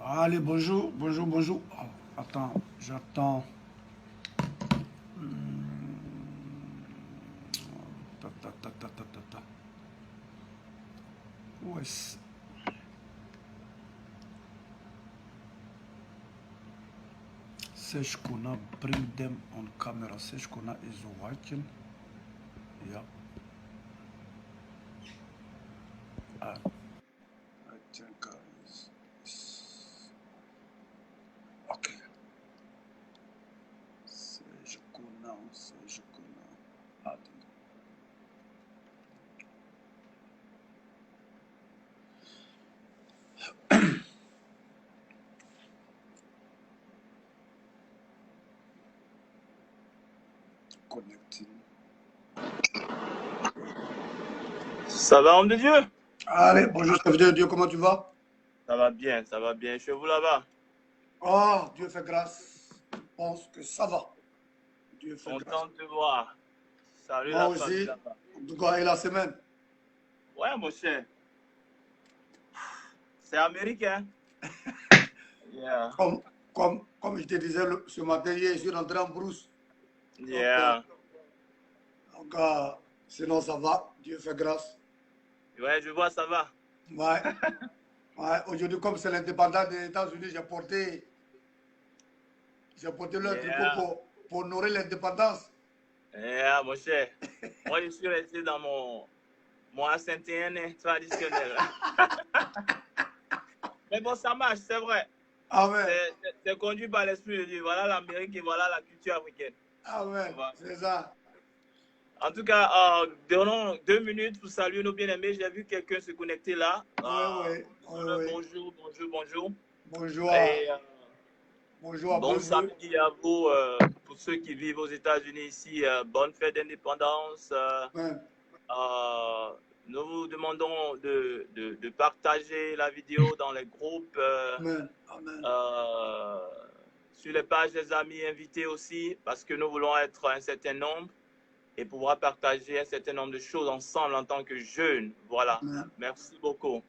Allez, bonjour, bonjour, bonjour. Oh, attends, j'attends. Ta, ta, ta, ta, ta, ta, ta. Où est-ce? Seshkuna, bring them on camera. Seshkuna is watching. Yeah. I think okay. Seshkuna. Attends. Connecting. Ça va, homme de Dieu? Allez, bonjour, serviteur de Dieu, comment tu vas? Ça va bien, ça va bien. Chez vous là-bas? Oh, Dieu fait grâce. Je pense que ça va. Dieu fait grâce. Content de te voir. Salut Moi la famille aussi, là-bas. en tout cas, et la semaine. Ouais, mon cher. C'est américain. Yeah. Comme je te disais ce matin, hier, je suis rentré en brousse. Yeah. Donc, sinon, ça va. Dieu fait grâce. Ouais, je vois, ça va. Ouais. Ouais. Aujourd'hui, comme c'est l'indépendance des États-Unis, j'ai porté leur tricot Yeah. pour honorer l'indépendance. Yeah, mon cher. Moi, je suis resté dans mon A51 traditionnel. Mais bon, ça marche, c'est vrai. Amen. C'est conduit par l'Esprit de Dieu. Voilà l'Amérique et voilà la culture africaine. Amen. Voilà. C'est ça. En tout cas, donnons 2 minutes pour saluer nos bien-aimés. J'ai vu quelqu'un se connecter là. Oui. Bonjour, bonjour, bonjour. Bonjour Et, bonjour à bon Bleu. samedi à vous. Pour ceux qui vivent aux États-Unis ici, bonne fête d'indépendance. Amen. Nous vous demandons de partager la vidéo dans les groupes, Amen. Amen. sur les pages des amis invités aussi, parce que nous voulons être un certain nombre et pouvoir partager un certain nombre de choses ensemble en tant que jeunes. Voilà. Amen. Merci beaucoup.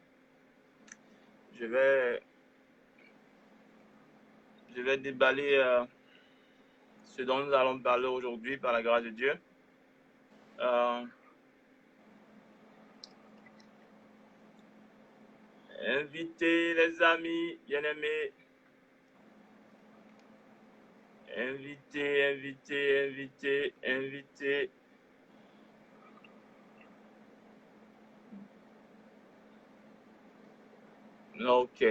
Je vais déballer ce dont nous allons parler aujourd'hui par la grâce de Dieu. Invitez les amis bien-aimés. Invitez. Ok.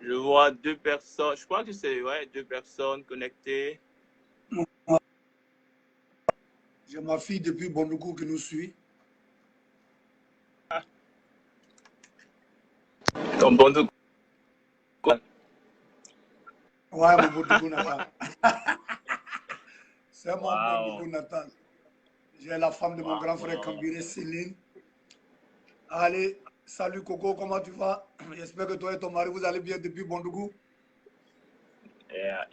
Je vois 2 personnes. Je crois que c'est 2 personnes connectées. J'ai ma fille depuis Bondougou qui nous suit. Ton Bondougou. Ouais, mon Bondougou natal. C'est mon Wow. Bondougou natal. J'ai la femme de mon grand frère Kambiré, Céline. Allez, salut Coco, comment tu vas? J'espère que toi et ton mari, vous allez bien depuis Bondougou. Yeah.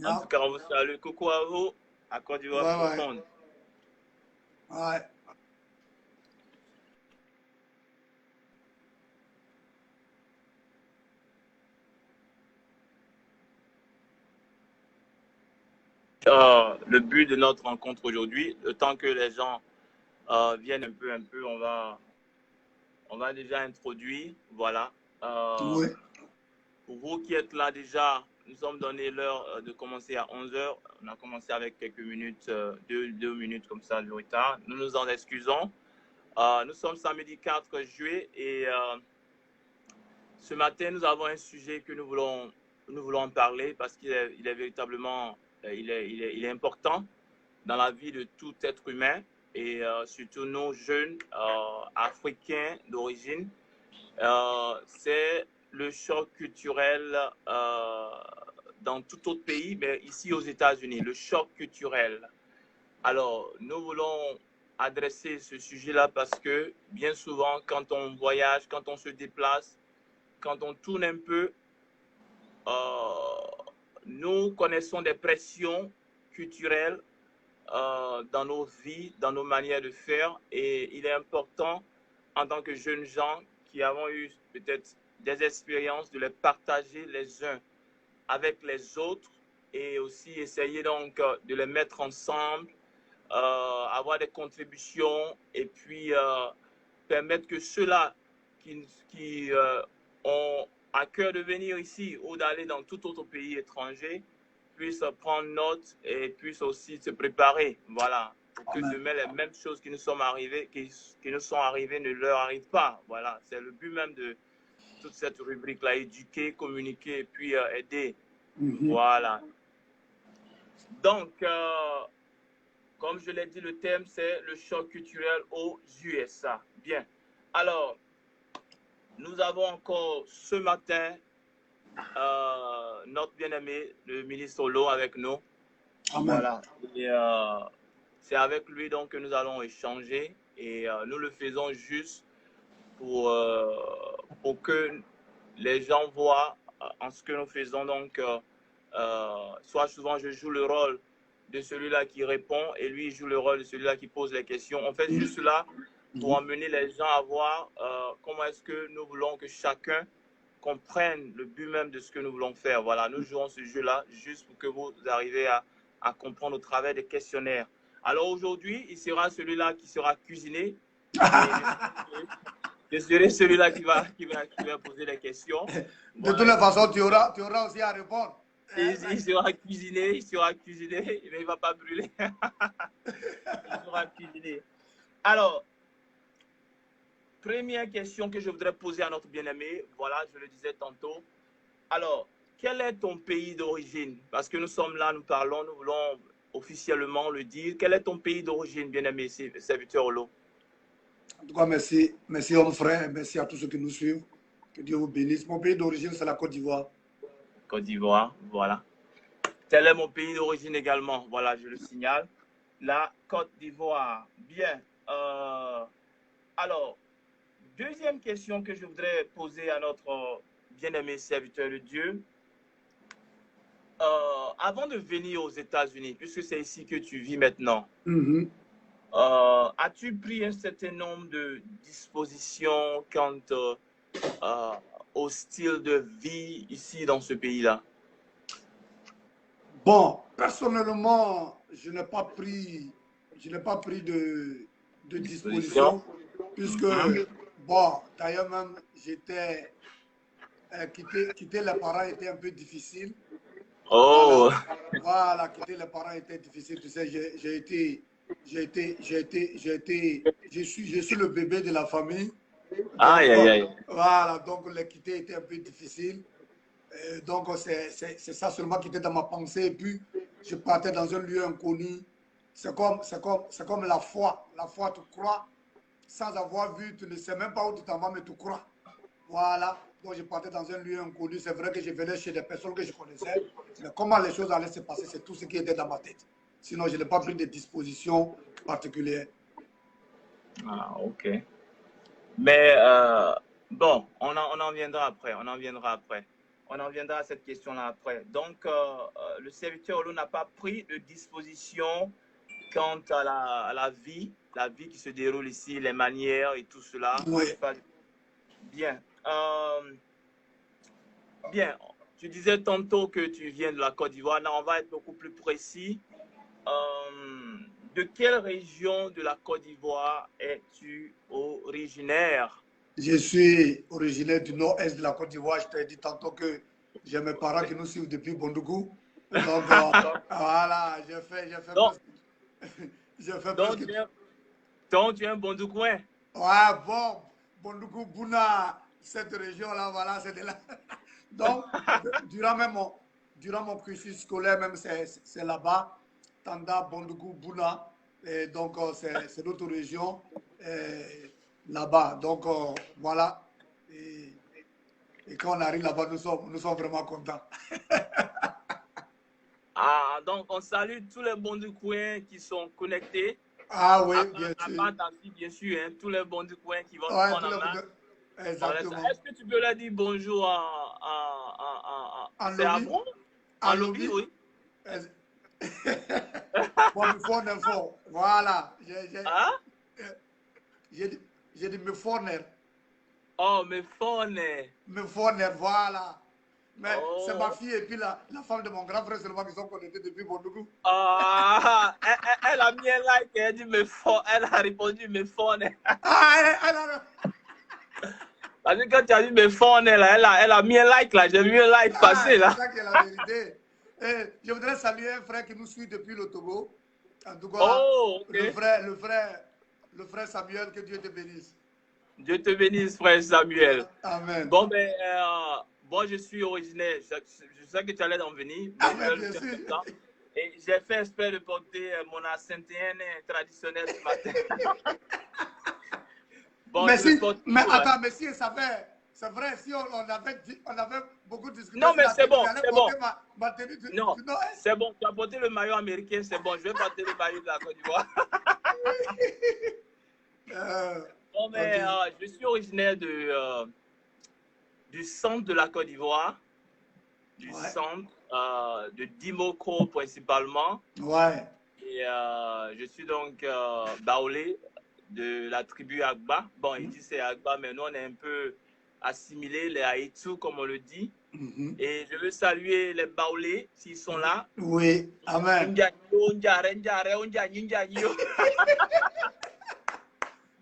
En tout cas, on vous salue. Coucou à vous, à Côte d'Ivoire profonde. Ouais. Le but de notre rencontre aujourd'hui, le temps que les gens viennent un peu, on va déjà introduire. Voilà. Oui. Pour vous qui êtes là déjà, nous sommes donné l'heure de commencer à 11h. On a commencé avec quelques minutes, 2 minutes comme ça de retard. Nous nous en excusons. Nous sommes samedi 4 juillet et ce matin, nous avons un sujet que nous voulons en parler parce qu'il est véritablement il est important dans la vie de tout être humain et surtout nos jeunes africains d'origine. C'est le choc culturel dans tout autre pays, mais ici aux États-Unis, le choc culturel. Alors, nous voulons adresser ce sujet-là parce que bien souvent, quand on voyage, quand on se déplace, quand on tourne un peu, nous connaissons des pressions culturelles dans nos vies, dans nos manières de faire, et il est important en tant que jeunes gens qui avons eu peut-être des expériences, de les partager les uns avec les autres et aussi essayer donc de les mettre ensemble, avoir des contributions et puis permettre que ceux-là qui ont à cœur de venir ici ou d'aller dans tout autre pays étranger puissent prendre note et puissent aussi se préparer. Voilà. Pour que demain, les mêmes choses qui nous sont arrivées, qui nous sont arrivées ne leur arrivent pas. Voilà. C'est le but même de toute cette rubrique-là. Éduquer, communiquer et puis aider. Voilà. Donc, comme je l'ai dit, le thème, c'est le choc culturel aux USA. Bien. Alors, nous avons encore ce matin notre bien-aimé, le ministre Olo, avec nous. Amen. Voilà. Et c'est avec lui donc que nous allons échanger et nous le faisons juste pour que les gens voient en ce que nous faisons. Donc, soit souvent je joue le rôle de celui-là qui répond et lui il joue le rôle de celui-là qui pose les questions. On fait juste là pour amener les gens à voir comment est-ce que nous voulons que chacun comprenne le but même de ce que nous voulons faire. Voilà, nous jouons ce jeu-là juste pour que vous arriviez à comprendre au travers des questionnaires. Alors aujourd'hui, il sera celui-là qui sera cuisiné. Je serai celui-là qui va poser les questions. De toutes les façons, tu auras aussi à répondre. Il sera cuisiné, mais il ne va pas brûler. Il sera cuisiné. Alors, première question que je voudrais poser à notre bien-aimé, voilà, je le disais tantôt. Alors, quel est ton pays d'origine? Parce que nous sommes là, nous parlons, nous voulons officiellement le dire. Quel est ton pays d'origine, bien-aimé serviteur Olo? En tout cas, merci, merci homme frère, merci à tous ceux qui nous suivent. Que Dieu vous bénisse. Mon pays d'origine, c'est la Côte d'Ivoire. Côte d'Ivoire, voilà. Tel est mon pays d'origine également, voilà, je le signale. La Côte d'Ivoire. Bien. Alors, deuxième question que je voudrais poser à notre bien-aimé serviteur de Dieu. Avant de venir aux États-Unis, puisque c'est ici que tu vis maintenant, as-tu pris un certain nombre de dispositions quant au style de vie ici dans ce pays-là? Bon, personnellement, je n'ai pas pris de disposition, puisque, bon, d'ailleurs même, j'étais quitter les parents était un peu difficile. Oh! Voilà, quitter les parents était difficile. Tu sais, je suis le bébé de la famille. Aïe, aïe, aïe. Voilà, donc les quitter était un peu difficile. Donc c'est ça seulement qui était dans ma pensée. Et puis, je partais dans un lieu inconnu. C'est comme la foi. La foi, tu crois sans avoir vu, tu ne sais même pas où tu t'en vas, mais tu crois. Voilà. Donc je partais dans un lieu inconnu. C'est vrai que je venais chez des personnes que je connaissais. Mais comment les choses allaient se passer, c'est tout ce qui était dans ma tête. Sinon, je n'ai pas pris de dispositions particulières. Ah, ok. Mais bon, on en viendra après. On en viendra à cette question-là après. Donc, le serviteur Olo n'a pas pris de disposition quant à la vie qui se déroule ici, les manières et tout cela. Oui. Bien. Bien. Tu disais tantôt que tu viens de la Côte d'Ivoire. On va être beaucoup plus précis. De quelle région de la Côte d'Ivoire es-tu originaire? Je suis originaire du nord-est de la Côte d'Ivoire. Je t'ai dit tantôt que j'ai mes parents qui nous suivent depuis Bondougou. Donc, voilà, j'ai fait Donc, tu es un Bondougouin. Ouais, bon, Bondougou, Bouna, cette région-là, voilà, c'est de là. Donc, durant mon cursus scolaire, même, c'est là-bas. Tanda, Bondougou, Bouna. Et donc, c'est notre région là-bas. Donc, voilà. Et quand on arrive là-bas, nous sommes vraiment contents. Ah, donc on salue tous les Bondougouins qui sont connectés. Ah oui, bien sûr. À part bien sûr, hein, tous les Bondougouins qui vont Ouais, prendre en main. Exactement. Est-ce que tu peux leur dire bonjour en c'est à bon? En lobby, oui. Bon, il faut un info. Voilà. Hein? J'ai dit me fournir. Oh, mais phone. Me font, voilà. Mais c'est ma Oh. fille et puis la femme de mon grand frère seulement qui sont connectés depuis Bondougou. Ah, elle a mis un like, elle a dit mais phone. Elle a répondu mais phone. Ah, elle, Parce que quand tu as dit mes fonds, elle a mis un like là. J'ai vu un like ah, passer c'est là. ça qui est la vérité. Et je voudrais saluer un frère qui nous suit depuis le Togo. En tout cas, Oh, ok. le frère Samuel, que Dieu te bénisse. Dieu te bénisse, frère Samuel. Amen. Bon, ben, moi, je suis originaire. Je sais que tu allais en venir, mais je Amen, vais le bien faire sûr. comme ça. Et j'ai fait exprès de porter mon ascentéen traditionnel ce matin. Bon, Mais je le si, porte mais toujours. attends, mais si ça fait, c'est vrai, si on avait beaucoup discuté Non, sur mais la c'est tenue, bon, j'allais c'est bon. porter ma tenue Non, du Nord-Est. c'est bon. Tu as porté le maillot américain, c'est bon. Je vais porter le maillot de la Côte d'Ivoire. Bon, mais Ok. je suis originaire du centre de la Côte d'Ivoire, du Ouais. centre de Dimoko principalement. Ouais. Et je suis donc baoulé de la tribu Agba. Bon, il dit c'est Agba, mais nous on est un peu assimilés, les Haïtou comme on le dit. Et je veux saluer les baoulés s'ils sont là. Oui. Amen.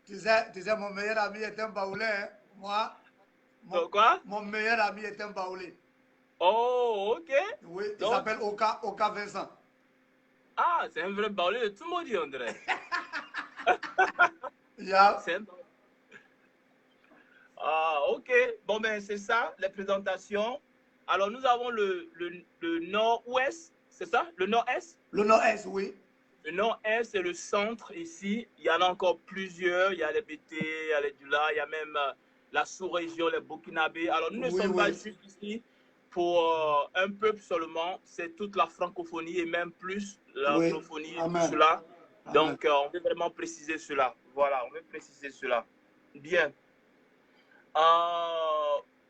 Tu sais, mon meilleur ami est un baoulé. Hein? Moi, Quoi? mon meilleur ami est un baoulé. Oh, ok. Oui, il Donc, s'appelle Oka Vincent. ah, c'est un vrai baoulé de tout le monde, on dirait. Yeah. Ah, ok. Bon, ben, c'est ça, les présentations. Alors, nous avons le nord-ouest, c'est ça? Le nord-est? Le Nord-Est, oui. Le nord-est et le centre ici. Il y en a encore plusieurs. Il y a les BT, il y a les Dula, il y a même la sous-région, les Burkinabés. Alors, nous ne Oui, sommes pas oui. juste ici pour un peuple seulement. C'est toute la francophonie et même plus Oui. l'anglophonie et tout Amen. cela. Amen. Donc, on veut vraiment préciser cela. Voilà, on veut préciser cela. Bien.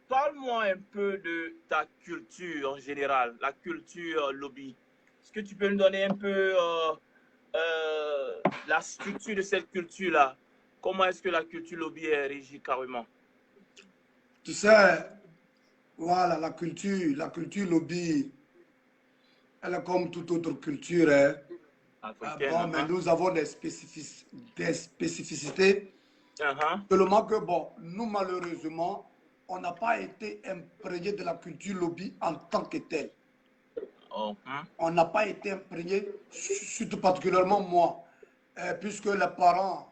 Parle-moi un peu de ta culture en général, la culture lobby. Est-ce que tu peux nous donner un peu la structure de cette culture-là? Comment est-ce que la culture lobby est régie carrément? Tu sais, voilà, la culture lobby, elle est comme toute autre culture. Hein. Africaine. Bon, mais nous avons des spécificités. Uh-huh. Seulement que, bon, nous, malheureusement, on n'a pas été imprégné de la culture lobby en tant que telle. On n'a pas été imprégné, surtout particulièrement moi, puisque les parents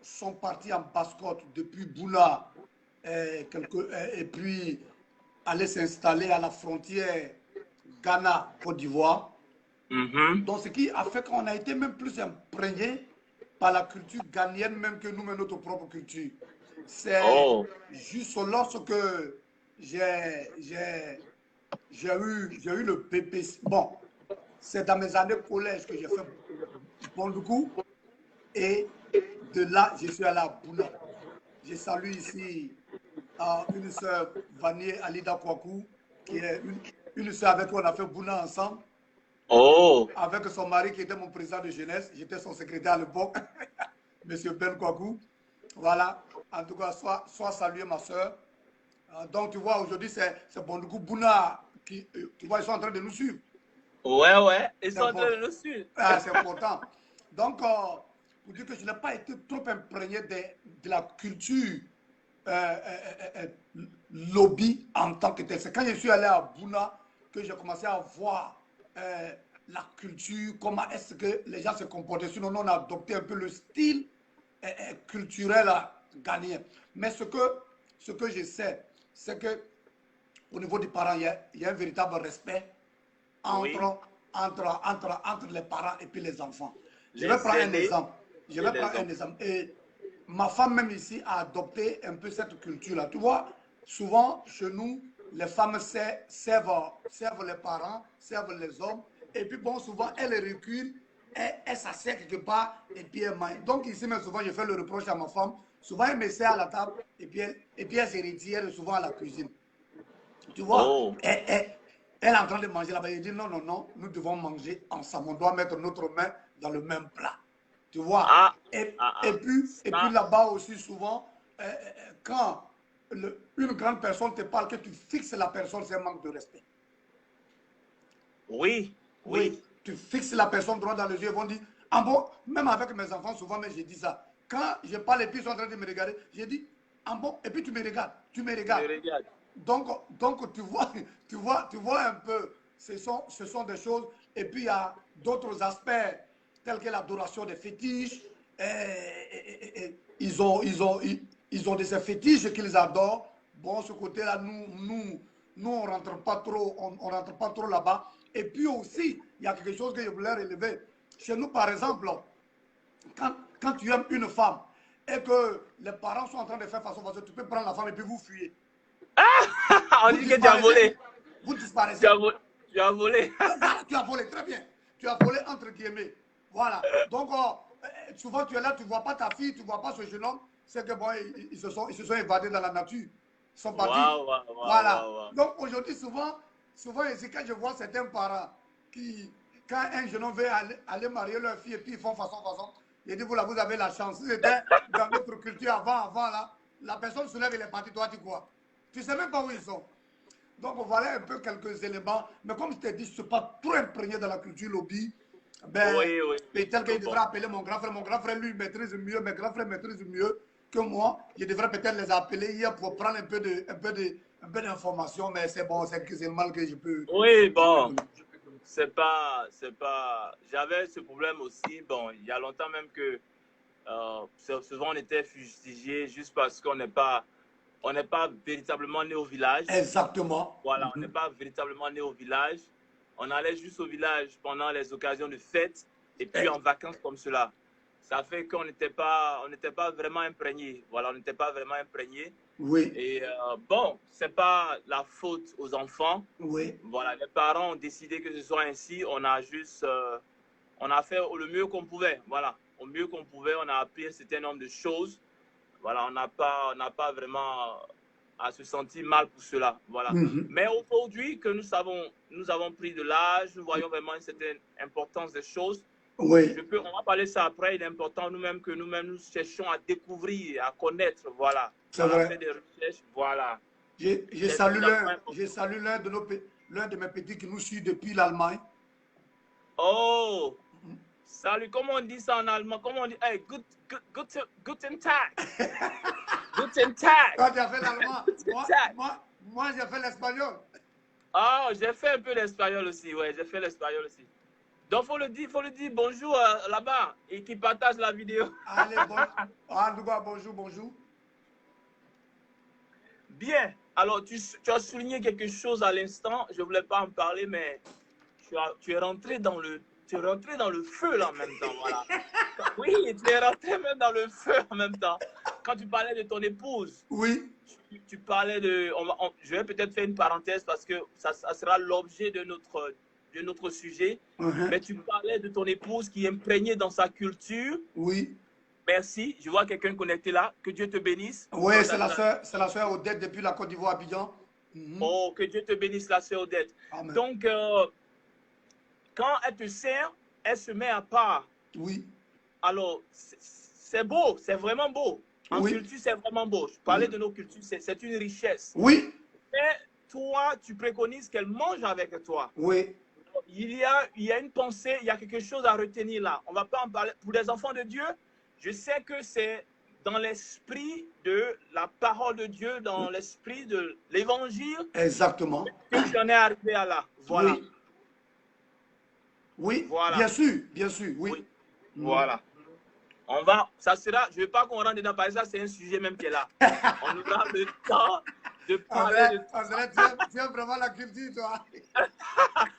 sont partis en basse-côte depuis Boula et puis aller s'installer à la frontière Ghana-Côte d'Ivoire. Donc, ce qui a fait qu'on a été même plus imprégné par la culture ghanéenne même que nous, mais notre propre culture. C'est juste lorsque j'ai eu le PPC. Bon, c'est dans mes années collège que j'ai fait Bondoukou. Et de là, je suis allé à Bouna. Je salue ici une sœur, Vanier Alida Kwaku, qui est une sœur avec qui on a fait Bouna ensemble. Oh. Avec son mari qui était mon président de jeunesse. J'étais son secrétaire à l'époque, Monsieur Ben Kwaku. Voilà. En tout cas, sois salué, ma sœur. Donc, tu vois, aujourd'hui, c'est Bondoukou Bouna qui, tu vois, ils sont en train de nous suivre. Ouais, ouais. Ils sont en train de nous suivre. Ah, c'est important. Donc, pour dire que je n'ai pas été trop imprégné de la culture lobby en tant que tel. C'est quand je suis allé à Bouna que j'ai commencé à voir la culture, comment est-ce que les gens se comportaient. Sinon, on a adopté un peu le style culturel ghanéen. Mais ce que je sais, c'est que au niveau des parents, il y a un véritable respect entre les parents et puis les enfants. Je vais prendre un exemple. Et ma femme même ici a adopté un peu cette culture-là. Tu vois, souvent chez nous, les femmes servent les parents, servent les hommes. Et puis bon, souvent, elles reculent, elles s'assiedent quelque part et puis elles mangent. Donc ici, même souvent, je fais le reproche à ma femme. Souvent, elle me sert à la table et puis elle se retire souvent à la cuisine. Tu vois, elle est en train de manger là-bas. Il dit non, non, non, nous devons manger ensemble. On doit mettre notre main dans le même plat. Tu vois. Et puis là-bas aussi, souvent, quand une grande personne te parle, que tu fixes la personne, c'est un manque de respect. Oui, oui. Oui, tu fixes la personne droit dans les yeux, ils vont dire, ah bon, même avec mes enfants, souvent, mais j'ai dit ça. Quand je parle et puis ils sont en train de me regarder, j'ai dit, ah bon, et puis tu me regardes, tu me Tu me regardes. regardes. Donc tu vois un peu, ce sont des choses, et puis il y a d'autres aspects, tels que l'adoration des fétiches, ils ont des fétiches qu'ils adorent. Bon, ce côté-là, nous on rentre pas trop, on rentre pas trop là-bas. Et puis aussi, il y a quelque chose que je voulais relever. Chez nous, par exemple, quand tu aimes une femme et que les parents sont en train de faire façon, tu peux prendre la femme et puis vous fuyez. On Vous dit que tu as disparaissez. volé. Vous Tu as disparaissez. volé. Tu as volé. Voilà, tu as volé, très bien. Tu as volé entre guillemets. Voilà. Donc, souvent, tu es là, tu ne vois pas ta fille, tu ne vois pas ce jeune homme. C'est que bon, ils se sont évadés dans la nature. Ils sont partis. Waouh, waouh, waouh, Voilà. waouh. Donc, aujourd'hui, souvent ici, quand je vois certains parents qui, quand un jeune homme veut aller marier leur fille et puis ils font façon, je dis, vous avez la chance. Si c'était dans notre culture avant, là, la personne se lève et elle est partie, toi, tu crois. Tu ne sais même pas où ils sont. Donc voilà un peu quelques éléments. Mais comme je t'ai dit, je ne suis pas trop imprégné dans la culture lobby. Ben, Oui, oui. peut-être qu'il devrait appeler mon grand frère. Mon grand frère, lui, maîtrise mieux. Mes grands frères maîtrisent mieux que moi. Je devrais peut-être les appeler hier pour prendre un peu d'informations. Mais c'est bon, c'est le mal que je peux. Oui, bon. J'avais ce problème aussi. Bon, il y a longtemps même que souvent on était fustigés juste parce qu'on n'est pas véritablement né au village. Exactement. Voilà, on n'est pas véritablement né au village. On allait juste au village pendant les occasions de fête et puis en vacances comme cela. Ça fait qu'on n'était pas vraiment imprégné. Voilà, on n'était pas vraiment imprégné. Oui. Et bon, c'est pas la faute aux enfants. Oui. Voilà, les parents ont décidé que ce soit ainsi. On a juste, on a fait le mieux qu'on pouvait. Voilà, au mieux qu'on pouvait, on a appris un certain nombre de choses. Voilà, on n'a pas vraiment à se sentir mal pour cela. Voilà. Mais aujourd'hui que nous avons pris de l'âge, nous voyons vraiment une certaine importance des choses. Oui. On va parler ça après. Il est important que nous-mêmes nous cherchons à découvrir, à connaître. Voilà. C'est vrai. Faire des recherches. Voilà. Je salue l'un de mes petits qui nous suit depuis l'Allemagne. Oh, salut. Comment on dit ça en allemand? Comment on dit? Hey, guten Tag. Guten Tag. Toi, tu as fait l'allemand. Moi j'ai fait l'espagnol. Ah, j'ai fait un peu l'espagnol aussi. Ouais, j'ai fait l'espagnol aussi. Donc, faut le dire bonjour là-bas et qui partage la vidéo. Allez, bonjour. Bien. Alors, tu as souligné quelque chose à l'instant. Je ne voulais pas en parler, mais tu es rentré dans le feu là en même temps. Voilà. Oui, tu es rentré même dans le feu en même temps. Quand tu parlais de ton épouse. Oui. Tu parlais de... je vais peut-être faire une parenthèse parce que ça sera l'objet de notre sujet. Mais tu parlais de ton épouse qui est imprégnée dans sa culture. Oui. Merci. Je vois quelqu'un connecté là. Que Dieu te bénisse. Oui, c'est la soeur Odette depuis la Côte d'Ivoire, Abidjan. Oh, que Dieu te bénisse, la soeur Odette. Amen. Donc, quand elle te sert, elle se met à part. Oui. Alors, c'est beau, c'est vraiment beau. En culture, c'est vraiment beau. Je parlais de nos cultures, c'est une richesse. Oui. Mais toi, tu préconises qu'elle mange avec toi. Oui. Il y a une pensée, il y a quelque chose à retenir là. On ne va pas en parler. Pour les enfants de Dieu, je sais que c'est dans l'esprit de la parole de Dieu, dans l'esprit de l'évangile. Exactement. Que tu en es arrivé à là. Voilà. Oui. Voilà. Bien sûr, oui. Voilà. Ça sera, je ne veux pas qu'on rentre dedans, parce que ça c'est un sujet même qui est là. On aura le temps de parler tu aimes vraiment la culture, toi.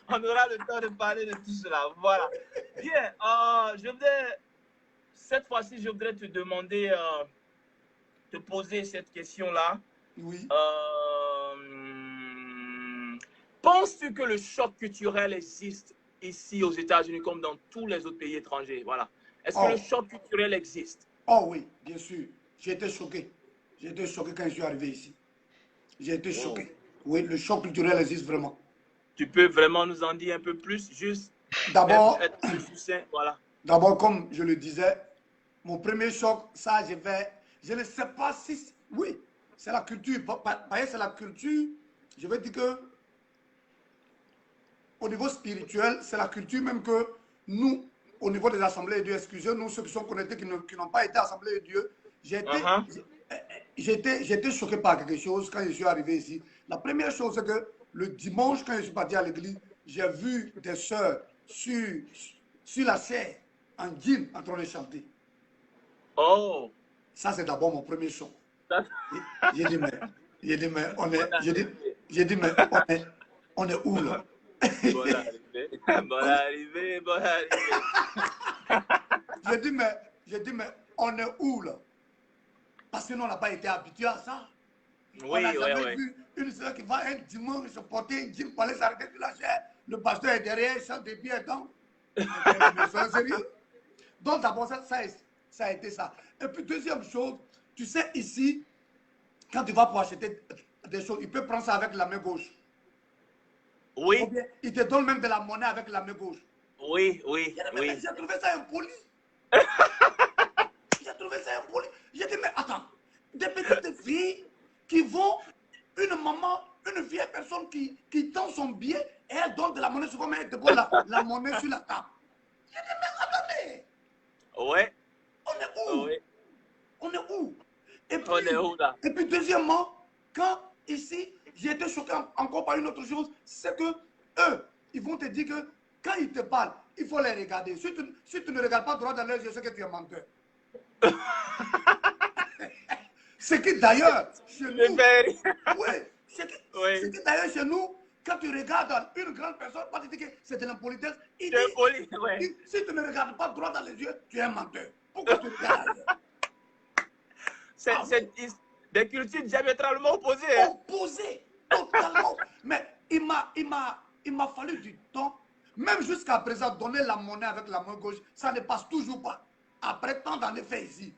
On aura le temps de parler de tout cela. Voilà. Bien, cette fois-ci, je voudrais te demander, te poser cette question-là. Oui. Penses-tu que le choc culturel existe ici aux États-Unis comme dans tous les autres pays étrangers? Voilà. Est-ce que le choc culturel existe? Oh oui, bien sûr. J'ai été choqué. J'ai été choqué quand je suis arrivé ici. J'ai été choqué. Oui, le choc culturel existe vraiment. Tu peux vraiment nous en dire un peu plus, juste d'abord, être plus succinct, voilà. D'abord, comme je le disais, mon premier choc, ça, je ne sais pas si... Oui, c'est la culture. C'est la culture. Je veux dire que au niveau spirituel, c'est la culture même que nous, au niveau des assemblées de Dieu, excusez-nous, ceux qui sont connectés, qui n'ont pas été assemblées de Dieu, j'étais choqué par quelque chose quand je suis arrivé ici. La première chose, c'est que le dimanche, quand je suis parti à l'église, j'ai vu des sœurs sur la scène, en jean, en train de chanter. Oh! Ça, c'est d'abord mon premier choc. J'ai dit, mais on est, j'ai dit, mais on est où là? Bonne arrivée, bonne arrivée, bonne arrivée. J'ai dit, mais on est où là? Parce que nous, on n'a pas été habitués à ça. Oui, on n'a jamais oui. vu une soeur qui va un dimanche se porter une jean pour aller s'arrêter sur la chair. Le pasteur est derrière, il chante des pieds dedans. C'est sérieux. Donc d'abord, ça a été ça. Et puis deuxième chose, tu sais, ici, quand tu vas pour acheter des choses, il peut prendre ça avec la main gauche. Oui. Ou bien, il te donne même de la monnaie avec la main gauche. Oui, oui, oui. J'ai trouvé ça impoli. J'ai trouvé ça impoli. J'ai dit, mais attends, des petites filles qui vont, une maman, une vieille personne qui tend son billet et elle donne de la monnaie, souvent elle te pose la monnaie sur la table. J'ai dit, mais attendez. Ouais. On est où? Oui. On est où? On est où là? Et puis deuxièmement, quand ici, j'ai été choqué encore par une autre chose, c'est que eux, ils vont te dire que quand ils te parlent, il faut les regarder. Si tu ne regardes pas droit dans leurs yeux, c'est que tu es menteur. C'est que d'ailleurs, chez nous, c'est que d'ailleurs chez nous, quand tu regardes une grande personne, pas te dire que c'est de l'impolitesse, il dit, si tu ne regardes pas droit dans les yeux, tu es un menteur. Pourquoi tu regardes ailleurs? C'est des cultures diamétralement opposées. Hein? Opposées, totalement. Mais il m'a fallu du temps, même jusqu'à présent, donner la monnaie avec la main gauche, ça ne passe toujours pas. Après tant d'années fait ici.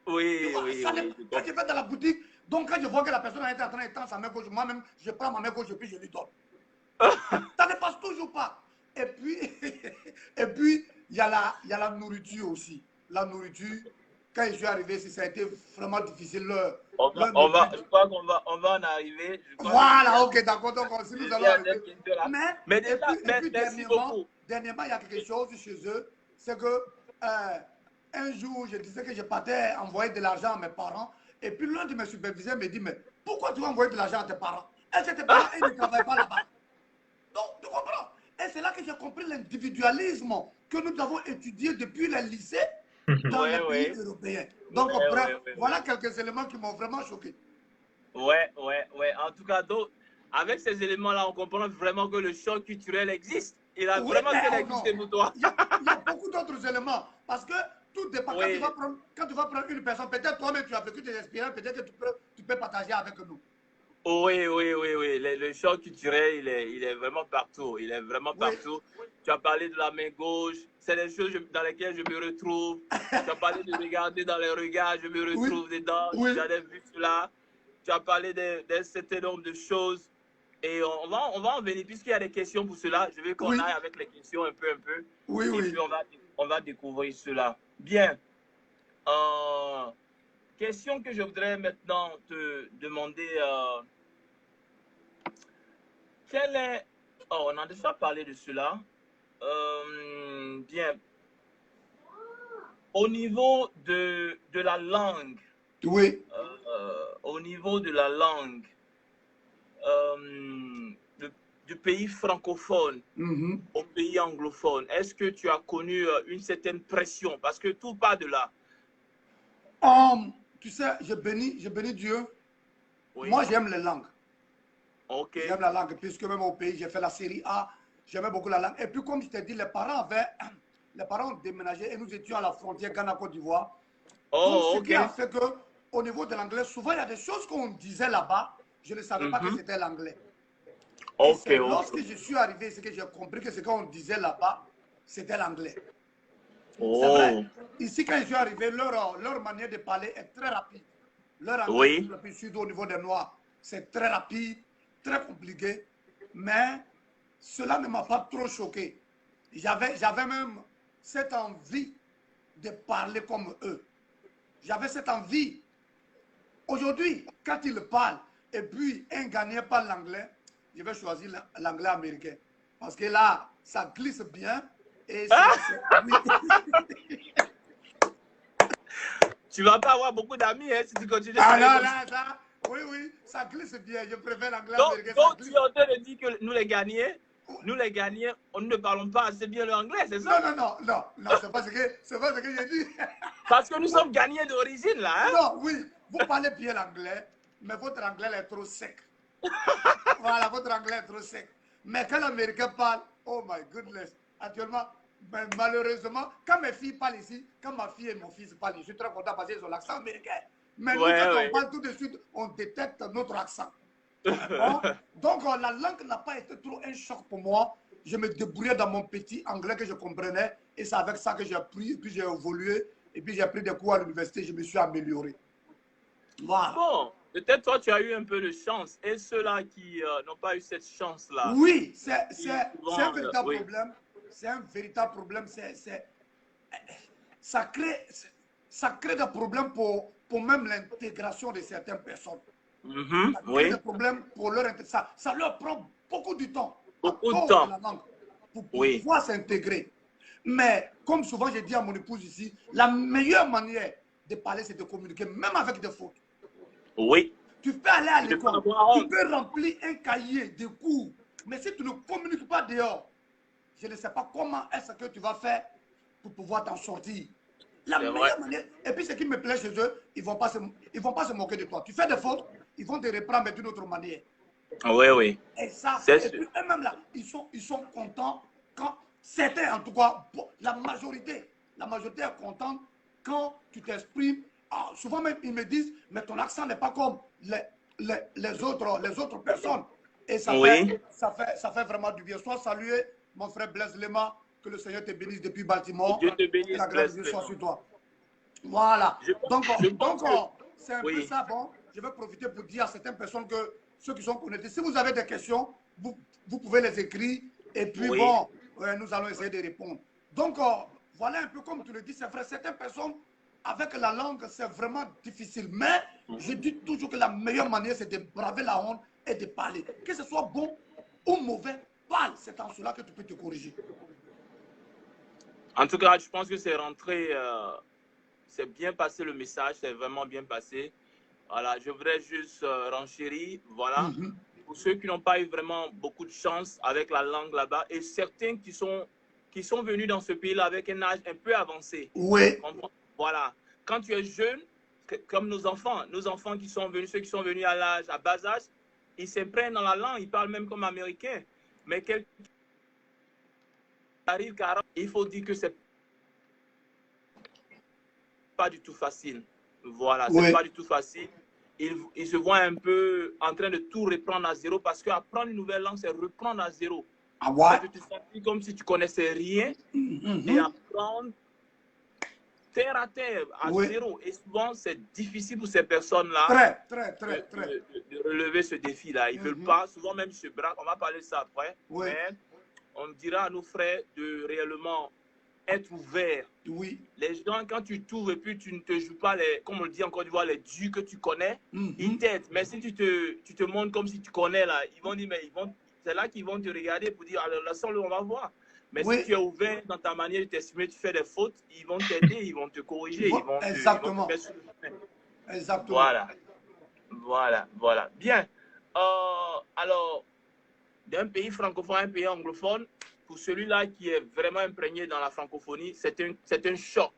Oui, vois, oui, quand je vais dans la boutique, donc quand je vois que la personne est en train de tendre sa main gauche, moi-même, je prends ma main gauche et puis je lui donne. Ça ne passe toujours pas. Et puis, il y a la nourriture aussi. La nourriture, quand je suis arrivé ici, ça a été vraiment difficile. Je crois qu'on va en arriver. Voilà, ok, d'accord. Donc, si nous allons arriver. Mais déjà, et puis merci beaucoup. Dernièrement, il y a quelque chose chez eux, c'est que un jour, je disais que je partais envoyer de l'argent à mes parents, et puis l'un de mes superviseurs me dit, mais pourquoi tu vas envoyer de l'argent à tes parents? Est-ce que tes parents, ils ne travaillent pas là-bas? Donc, tu comprends? Et c'est là que j'ai compris l'individualisme que nous avons étudié depuis le lycée dans les pays européens. Donc, voilà quelques éléments qui m'ont vraiment choqué. Ouais. En tout cas, donc, avec ces éléments-là, on comprend vraiment que le choc culturel existe. Il a vraiment existé pour toi. Il y a beaucoup d'autres éléments. Parce que tout dépend. Quand tu vas prendre une personne, peut-être toi-même tu as vécu des expériences, peut-être que tu peux partager avec nous. Oui. Le choc culturel, il est vraiment partout. Il est vraiment partout. Tu as parlé de la main gauche. C'est des choses dans lesquelles je me retrouve. Tu as parlé de regarder dans les regards. Je me retrouve dedans. J'avais vu cela. Tu as parlé d'un certain nombre de choses. Et on va en venir, puisqu'il y a des questions pour cela. Je veux qu'on aille avec les questions un peu. Et puis on va découvrir cela. Bien. Question que je voudrais maintenant te demander. Quel est... Oh, on a déjà parlé de cela. Bien. Au niveau de la langue. Oui. Au niveau de la langue. Du pays francophone au pays anglophone, est-ce que tu as connu une certaine pression? Parce que tout part de là. Tu sais, je bénis Dieu. Oui. Moi, j'aime les langues. Okay. J'aime la langue, puisque même au pays, j'ai fait la série A. J'aimais beaucoup la langue. Et puis, comme je t'ai dit, les parents ont déménagé et nous étions à la frontière Ghana-Côte d'Ivoire. Donc, ce qui a fait qu'au niveau de l'anglais, souvent, il y a des choses qu'on disait là-bas. Je ne savais pas que c'était l'anglais. Et c'est lorsque je suis arrivé, c'est que j'ai compris que ce qu'on disait là-bas, c'était l'anglais. C'est vrai. Ici, quand je suis arrivé, leur manière de parler est très rapide. Leur anglais, surtout au niveau des Noirs, c'est très rapide, très compliqué. Mais cela ne m'a pas trop choqué. J'avais même cette envie de parler comme eux. J'avais cette envie aujourd'hui, quand il parle, et puis un Ghanéen parle l'anglais, je vais choisir l'anglais américain. Parce que là, ça glisse bien. Et oui. Tu vas pas avoir beaucoup d'amis hein, si tu continues de Ah parler là, comme là, ça. ça, oui, oui, ça glisse bien. Je préfère l'anglais Donc, américain. Ça donc tu glisse. es en train de dire que nous les Ghanéens, on ne parlons pas assez bien l'anglais, c'est Non, ça? non, non, non, non, c'est pas ce que j'ai dit. Parce que nous sommes Ghanéens d'origine, là. Hein? Non, oui, vous parlez bien l'anglais, mais votre anglais est trop sec. Voilà, votre anglais est trop sec. Mais quand l'américain parle, oh my goodness, actuellement, ben, malheureusement, quand mes filles parlent ici, quand ma fille et mon fils parlent, je suis très content parce qu'ils ont l'accent américain. Mais nous, Ouais, quand on ouais. parle tout de suite, on détecte notre accent. Bon, donc, la langue n'a pas été trop un choc pour moi. Je me débrouillais dans mon petit anglais que je comprenais. Et c'est avec ça que j'ai appris, et puis j'ai évolué. Et puis j'ai pris des cours à l'université, je me suis amélioré. Voilà. Bon, peut-être toi, tu as eu un peu de chance. Et ceux-là qui n'ont pas eu cette chance-là, Oui, qui c'est un souvent, véritable oui. problème. C'est un véritable problème. Ça crée, ça crée des problèmes pour même l'intégration de certaines personnes. Ça crée Oui, des problèmes pour leur intégration. Ça leur prend beaucoup de temps à beaucoup de cause de temps. la langue pour Oui, pouvoir s'intégrer. Mais comme souvent j'ai dit à mon épouse ici, la meilleure manière de parler, c'est de communiquer, même avec des fautes. oui. Tu peux aller à Tu ne peux pas l'école, avoir tu honte. peux remplir un cahier de cours, mais si tu ne communiques pas dehors, je ne sais pas comment est-ce que tu vas faire pour pouvoir t'en sortir. La C'est vrai. meilleure manière, et puis ce qui me plaît chez eux, ils ne vont pas se moquer de toi. Tu fais des fautes, ils vont te reprendre mais d'une autre manière. Oui, oui. Et ça, C'est et sûr. puis eux-mêmes là, ils sont contents quand, certains en tout cas, bon, la majorité est contente quand tu t'exprimes. Ah, souvent même, ils me disent, mais ton accent n'est pas comme les autres personnes. Et Oui. ça fait vraiment du bien. Sois salué, mon frère Blaise Lema, que le Seigneur te bénisse depuis Que Baltimore, Dieu te que bénisse, la grâce de blesse Dieu soit vraiment. sur toi. Voilà. Je pense que, C'est un peu oui. ça. Bon, je vais profiter pour dire à certaines personnes que ceux qui sont connectés, si vous avez des questions, vous pouvez les écrire. Et puis, Oui. bon, nous allons essayer de répondre. Donc, voilà un peu comme tu le dis, c'est vrai, certaines personnes, avec la langue, c'est vraiment difficile. Mais je dis toujours que la meilleure manière, c'est de braver la honte et de parler. Que ce soit bon ou mauvais, parle. C'est en cela que tu peux te corriger. En tout cas, je pense que c'est rentré, c'est bien passé le message, c'est vraiment bien passé. Voilà, je voudrais juste renchérir, voilà, pour ceux qui n'ont pas eu vraiment beaucoup de chance avec la langue là-bas et certains qui sont venus dans ce pays-là avec un âge un peu avancé. Oui. Voilà, quand tu es jeune, comme nos enfants qui sont venus, ceux qui sont venus à bas âge, ils s'imprègnent dans la langue, ils parlent même comme américains. Mais quelqu'un qui arrive 40, il faut dire que c'est pas du tout facile. Voilà, c'est Oui. pas du tout facile. Il se voit un peu en train de tout reprendre à zéro parce qu'apprendre une nouvelle langue, c'est reprendre à zéro. Ah ouais. C'est de te sentir comme si tu connaissais rien et apprendre terre à terre, à zéro. Et souvent, c'est difficile pour ces personnes-là de relever ce défi-là. Ils ne veulent pas, souvent même se braquent. On va parler de ça après. Mais on dira à nos frères de réellement être ouverts. Oui. Les gens, quand tu t'ouvres et puis tu ne te joues pas, comme on le dit en Côte d'Ivoire, les dieux que tu connais, ils t'aident. Mais si tu te montres comme si tu connais, là, ils vont dire, mais c'est là qu'ils vont te regarder pour dire, alors laissons-le, on va voir. Mais si tu es ouvert dans ta manière de t'exprimer, tu fais des fautes, ils vont t'aider, ils vont te corriger, ils vont te mettre sur le chemin. Exactement. Voilà. Bien. Alors, d'un pays francophone à un pays anglophone, pour celui-là qui est vraiment imprégné dans la francophonie, c'est un choc.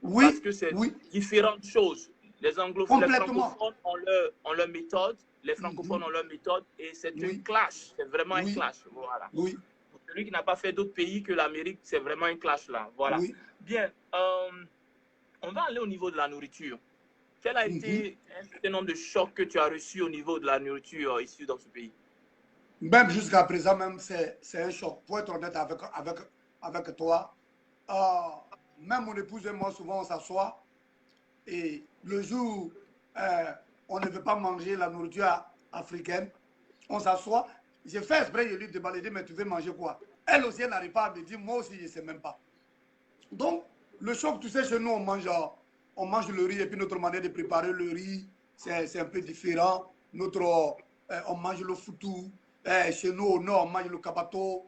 Oui. Parce que c'est différentes choses. Les anglophones, les francophones ont leur méthode, les francophones ont leur méthode, et c'est un clash. C'est vraiment un clash. Voilà. Oui. Pour celui qui n'a pas fait d'autres pays que l'Amérique, c'est vraiment un clash là. Voilà. Oui. Bien. On va aller au niveau de la nourriture. Quel a été un certain nombre de chocs que tu as reçus au niveau de la nourriture ici dans ce pays? Même jusqu'à présent, même c'est un choc. Pour être honnête avec toi, même mon épouse et moi, souvent, on s'assoit et le jour on ne veut pas manger la nourriture africaine, on s'assoit. J'ai fait exprès de lui demander, mais tu veux manger quoi? Elle aussi, elle n'arrive pas à me dire, moi aussi, je ne sais même pas. Donc, le choc, tu sais, chez nous, on mange le riz et puis notre manière de préparer le riz, c'est un peu différent. On mange le foutou. Chez nous, au nord, on mange le kabato,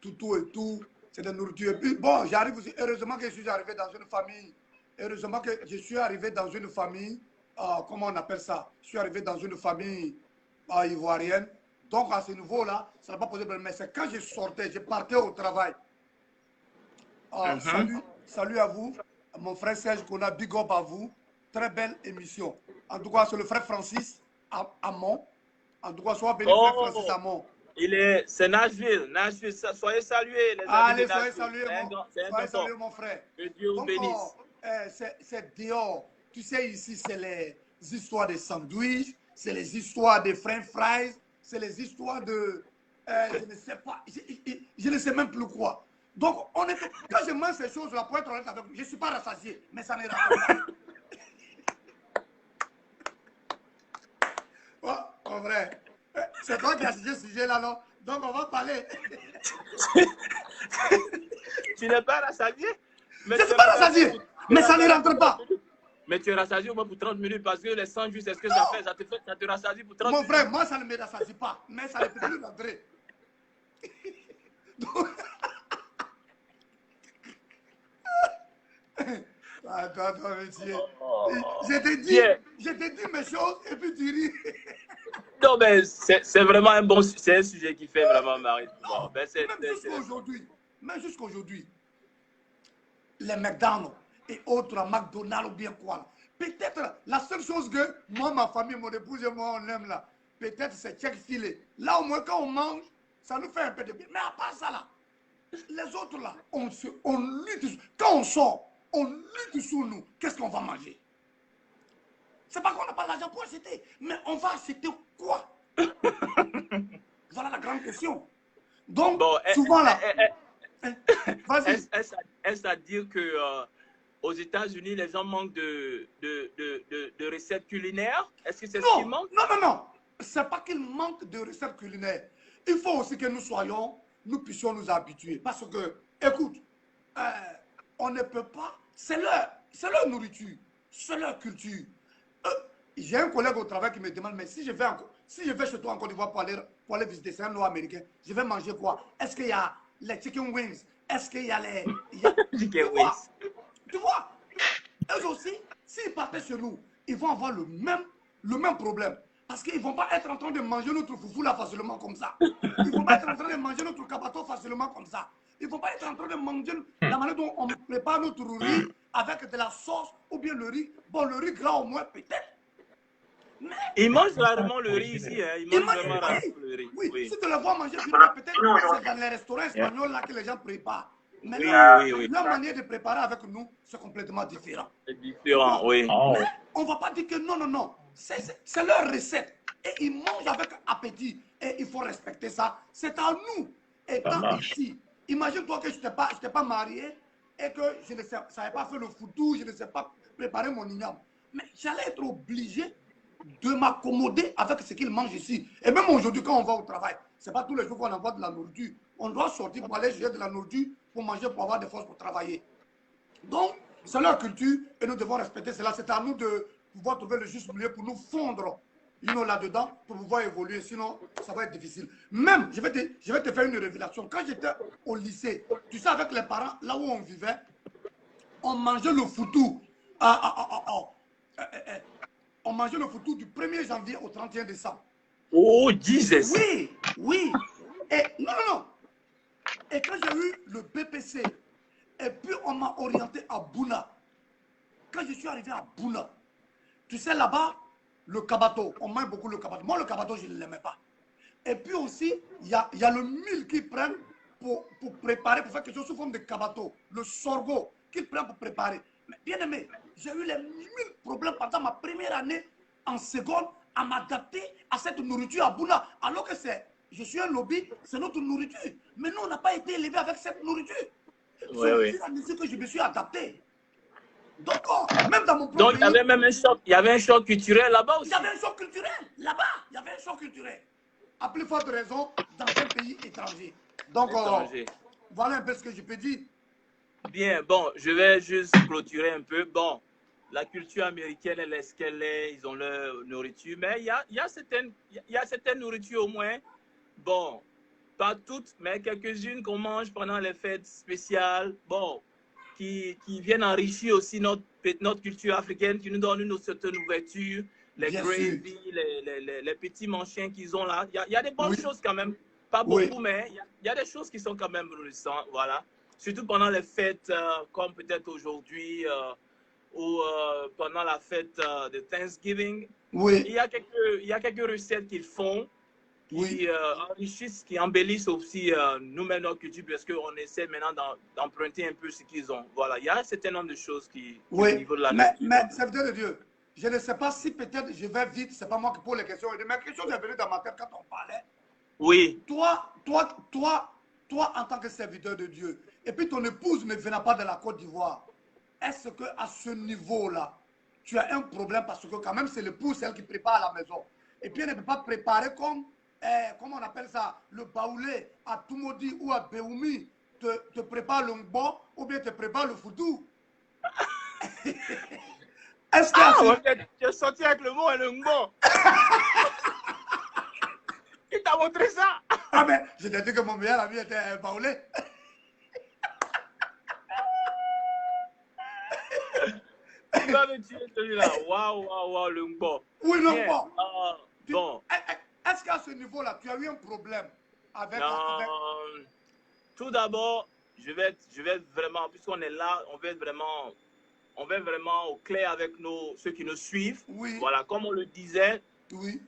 tout et tout. C'est de nourriture. Et puis, bon, j'arrive aussi. Heureusement que je suis arrivé dans une famille. Heureusement que je suis arrivé dans une famille. Comment on appelle ça? Je suis arrivé dans une famille ivoirienne. Donc, à ce niveau-là, ça n'a pas posé de problème. Mais c'est quand je sortais, je partais au travail. Salut à vous. Mon frère Serge Kona, big up à vous. Très belle émission. En tout cas, c'est le frère Francis Amon. En tout cas, sois béni, frère Francis Amon. C'est Nashville. Nashville, soyez salués, les amis. Allez, soyez salués, soyez salués, mon frère. Que Dieu vous bénisse. C'est dehors. Tu sais, ici, c'est les histoires de sandwich, c'est les histoires de french fries, c'est les histoires de... je ne sais pas, je ne sais même plus quoi. Donc, quand je mange ces choses-là, pour être honnête avec vous, je ne suis pas rassasié, mais ça n'est pas. En vrai, c'est toi qui as suggéré ce sujet-là, non? Donc, on va parler. Tu n'es pas rassasié? Je ne suis pas rassasié, mais ça ne rentre pas. Mais tu es rassasié au moins pour 30 minutes parce que les 100 jours, c'est ce que ça fait. Ça te rassasie pour 30 minutes. Mon frère, moi, ça ne me rassasie pas, mais ça ne peut plus rentrer. Donc... Attends, monsieur. Je t'ai dit mes choses et puis tu ris. Non, mais c'est vraiment un sujet qui fait vraiment marrer. Bon, ben même jusqu'à aujourd'hui, les McDonald's et autres, McDonald's ou bien quoi. Peut-être la seule chose que moi, ma famille, mon épouse et moi, on aime là, peut-être c'est Chick-fil-A. Là, au moins, quand on mange, ça nous fait un peu de bien. Mais à part ça, là, les autres, là, on lutte. Quand on sort, on lutte sur nous. Qu'est-ce qu'on va manger? C'est pas qu'on n'a pas l'argent pour acheter, mais on va acheter quoi? Voilà la grande question. Donc, bon, souvent là... Vas-y. Est-ce à dire que aux États-Unis, les gens manquent de recettes culinaires? Est-ce que c'est ce qui manque? Non. C'est pas qu'il manque de recettes culinaires. Il faut aussi que nous puissions nous habituer. Parce que, écoute, on ne peut pas... C'est leur nourriture, c'est leur culture. J'ai un collègue au travail qui me demande, mais si je vais chez toi en Côte d'Ivoire pour aller visiter, c'est un Nord-Américain, je vais manger quoi? Est-ce qu'il y a les chicken wings? Est-ce qu'il y a les... chicken wings. Tu vois? Eux aussi, s'ils partaient chez nous, ils vont avoir le même problème. Parce qu'ils ne vont pas être en train de manger notre foufou là facilement comme ça. Ils ne vont pas être en train de manger notre kabato facilement comme ça. Ils ne vont pas être en train de manger la manière dont on prépare notre riz avec de la sauce ou bien le riz. Bon, le riz gras au moins peut-être. Mais... Ils mangent rarement le riz ici. Hein. Ils mangent vraiment rarement le riz. Oui, si tu le vois manger, peut-être c'est dans les restaurants espagnols là que les gens préparent. Mais leur manière de préparer avec nous, c'est complètement différent. C'est différent, oui. Mais on ne va pas dire que non. C'est leur recette. Et ils mangent avec appétit. Et il faut respecter ça. C'est à nous. Et quand ici, imagine-toi que je n'étais pas marié et que je ne savais pas faire le foutou, je ne sais pas préparer mon igname. Mais j'allais être obligé de m'accommoder avec ce qu'ils mangent ici. Et même aujourd'hui, quand on va au travail, ce n'est pas tous les jours qu'on envoie de la nourriture. On doit sortir pour aller chercher de la nourriture pour manger, pour avoir des forces pour travailler. Donc, c'est leur culture et nous devons respecter cela. C'est à nous de pouvoir trouver le juste milieu pour nous fondre là-dedans pour pouvoir évoluer. Sinon, ça va être difficile. Même, je vais te faire une révélation. Quand j'étais au lycée, tu sais, avec les parents, là où on vivait, on mangeait le foutou. On mangeait le foutou du 1er janvier au 31 décembre. Oh, Jesus! Oui. Et non. Et quand j'ai eu le BPC, et puis on m'a orienté à Bouna. Quand je suis arrivé à Bouna, tu sais, là-bas, le kabato, on mange beaucoup le kabato. Moi, le kabato, je ne l'aimais pas. Et puis aussi, il y a le mil qu'ils prennent pour préparer, pour faire quelque chose sous forme de kabato. Le sorgho qu'ils prennent pour préparer. Mais bien aimé, j'ai eu les 1000 problèmes pendant ma première année en seconde à m'adapter à cette nourriture à Bouna. Alors que je suis un lobby, c'est notre nourriture. Mais nous, on n'a pas été élevés avec cette nourriture. C'est la mesure que je me suis adapté. Donc, même dans mon propre pays... Donc, il y avait même un choc culturel là-bas aussi. Il y avait un choc culturel là-bas. Il y avait un choc culturel. À plus forte raison, dans un pays étranger. Donc, voilà un peu ce que je peux dire. Bien, bon, je vais juste clôturer un peu. Bon, la culture américaine, elle est ce qu'elle est, ils ont leur nourriture, mais il y a certaines nourritures au moins, bon, pas toutes, mais quelques-unes qu'on mange pendant les fêtes spéciales, bon, qui viennent enrichir aussi notre culture africaine, qui nous donnent une certaine ouverture, les Bien gravy, sûr. les petits manchins qu'ils ont là. Il y a des bonnes Oui, choses quand même, pas oui, beaucoup, mais il y a des choses qui sont quand même nourrissantes, voilà. Surtout pendant les fêtes, comme peut-être aujourd'hui, ou pendant la fête de Thanksgiving. oui, Il y a quelques recettes qu'ils font oui, qui enrichissent, qui embellissent aussi nous-mêmes notre culture, parce qu'on essaie maintenant d'emprunter un peu ce qu'ils ont. Voilà, il y a un certain nombre de choses qui au oui. niveau de la Mais nourriture. serviteur de Dieu, je ne sais pas si peut-être je vais vite, c'est pas moi qui pose les questions. Mais quelque chose est venu dans ma tête quand on parlait. Oui. Toi, en tant que serviteur de Dieu, et puis ton épouse ne venant pas de la Côte d'Ivoire, est-ce qu'à ce niveau-là, tu as un problème parce que quand même c'est l'épouse, celle qui prépare à la maison. Et puis elle ne peut pas préparer comme, comment on appelle ça, le baoulé à Tumodi ou à Beoumi, te prépare le ngbo ou bien te prépare le foudou. Est-ce qu'à Ah, ce... ouais, tu es sorti avec le mot et le ngbo. Qui t'a montré ça? Ah ben, je t'ai dit que mon meilleur ami était baoulé. Tu vas me tuer celui-là. Waouh, waouh, waouh, le ngbo. Oui, le Bien. ngbo. Bon. Est-ce qu'à ce niveau-là, tu as eu un problème avec... Tout d'abord, je vais vraiment, puisqu'on est là, on va vraiment au clair avec ceux qui nous suivent. Oui. Voilà, comme on le disait, oui.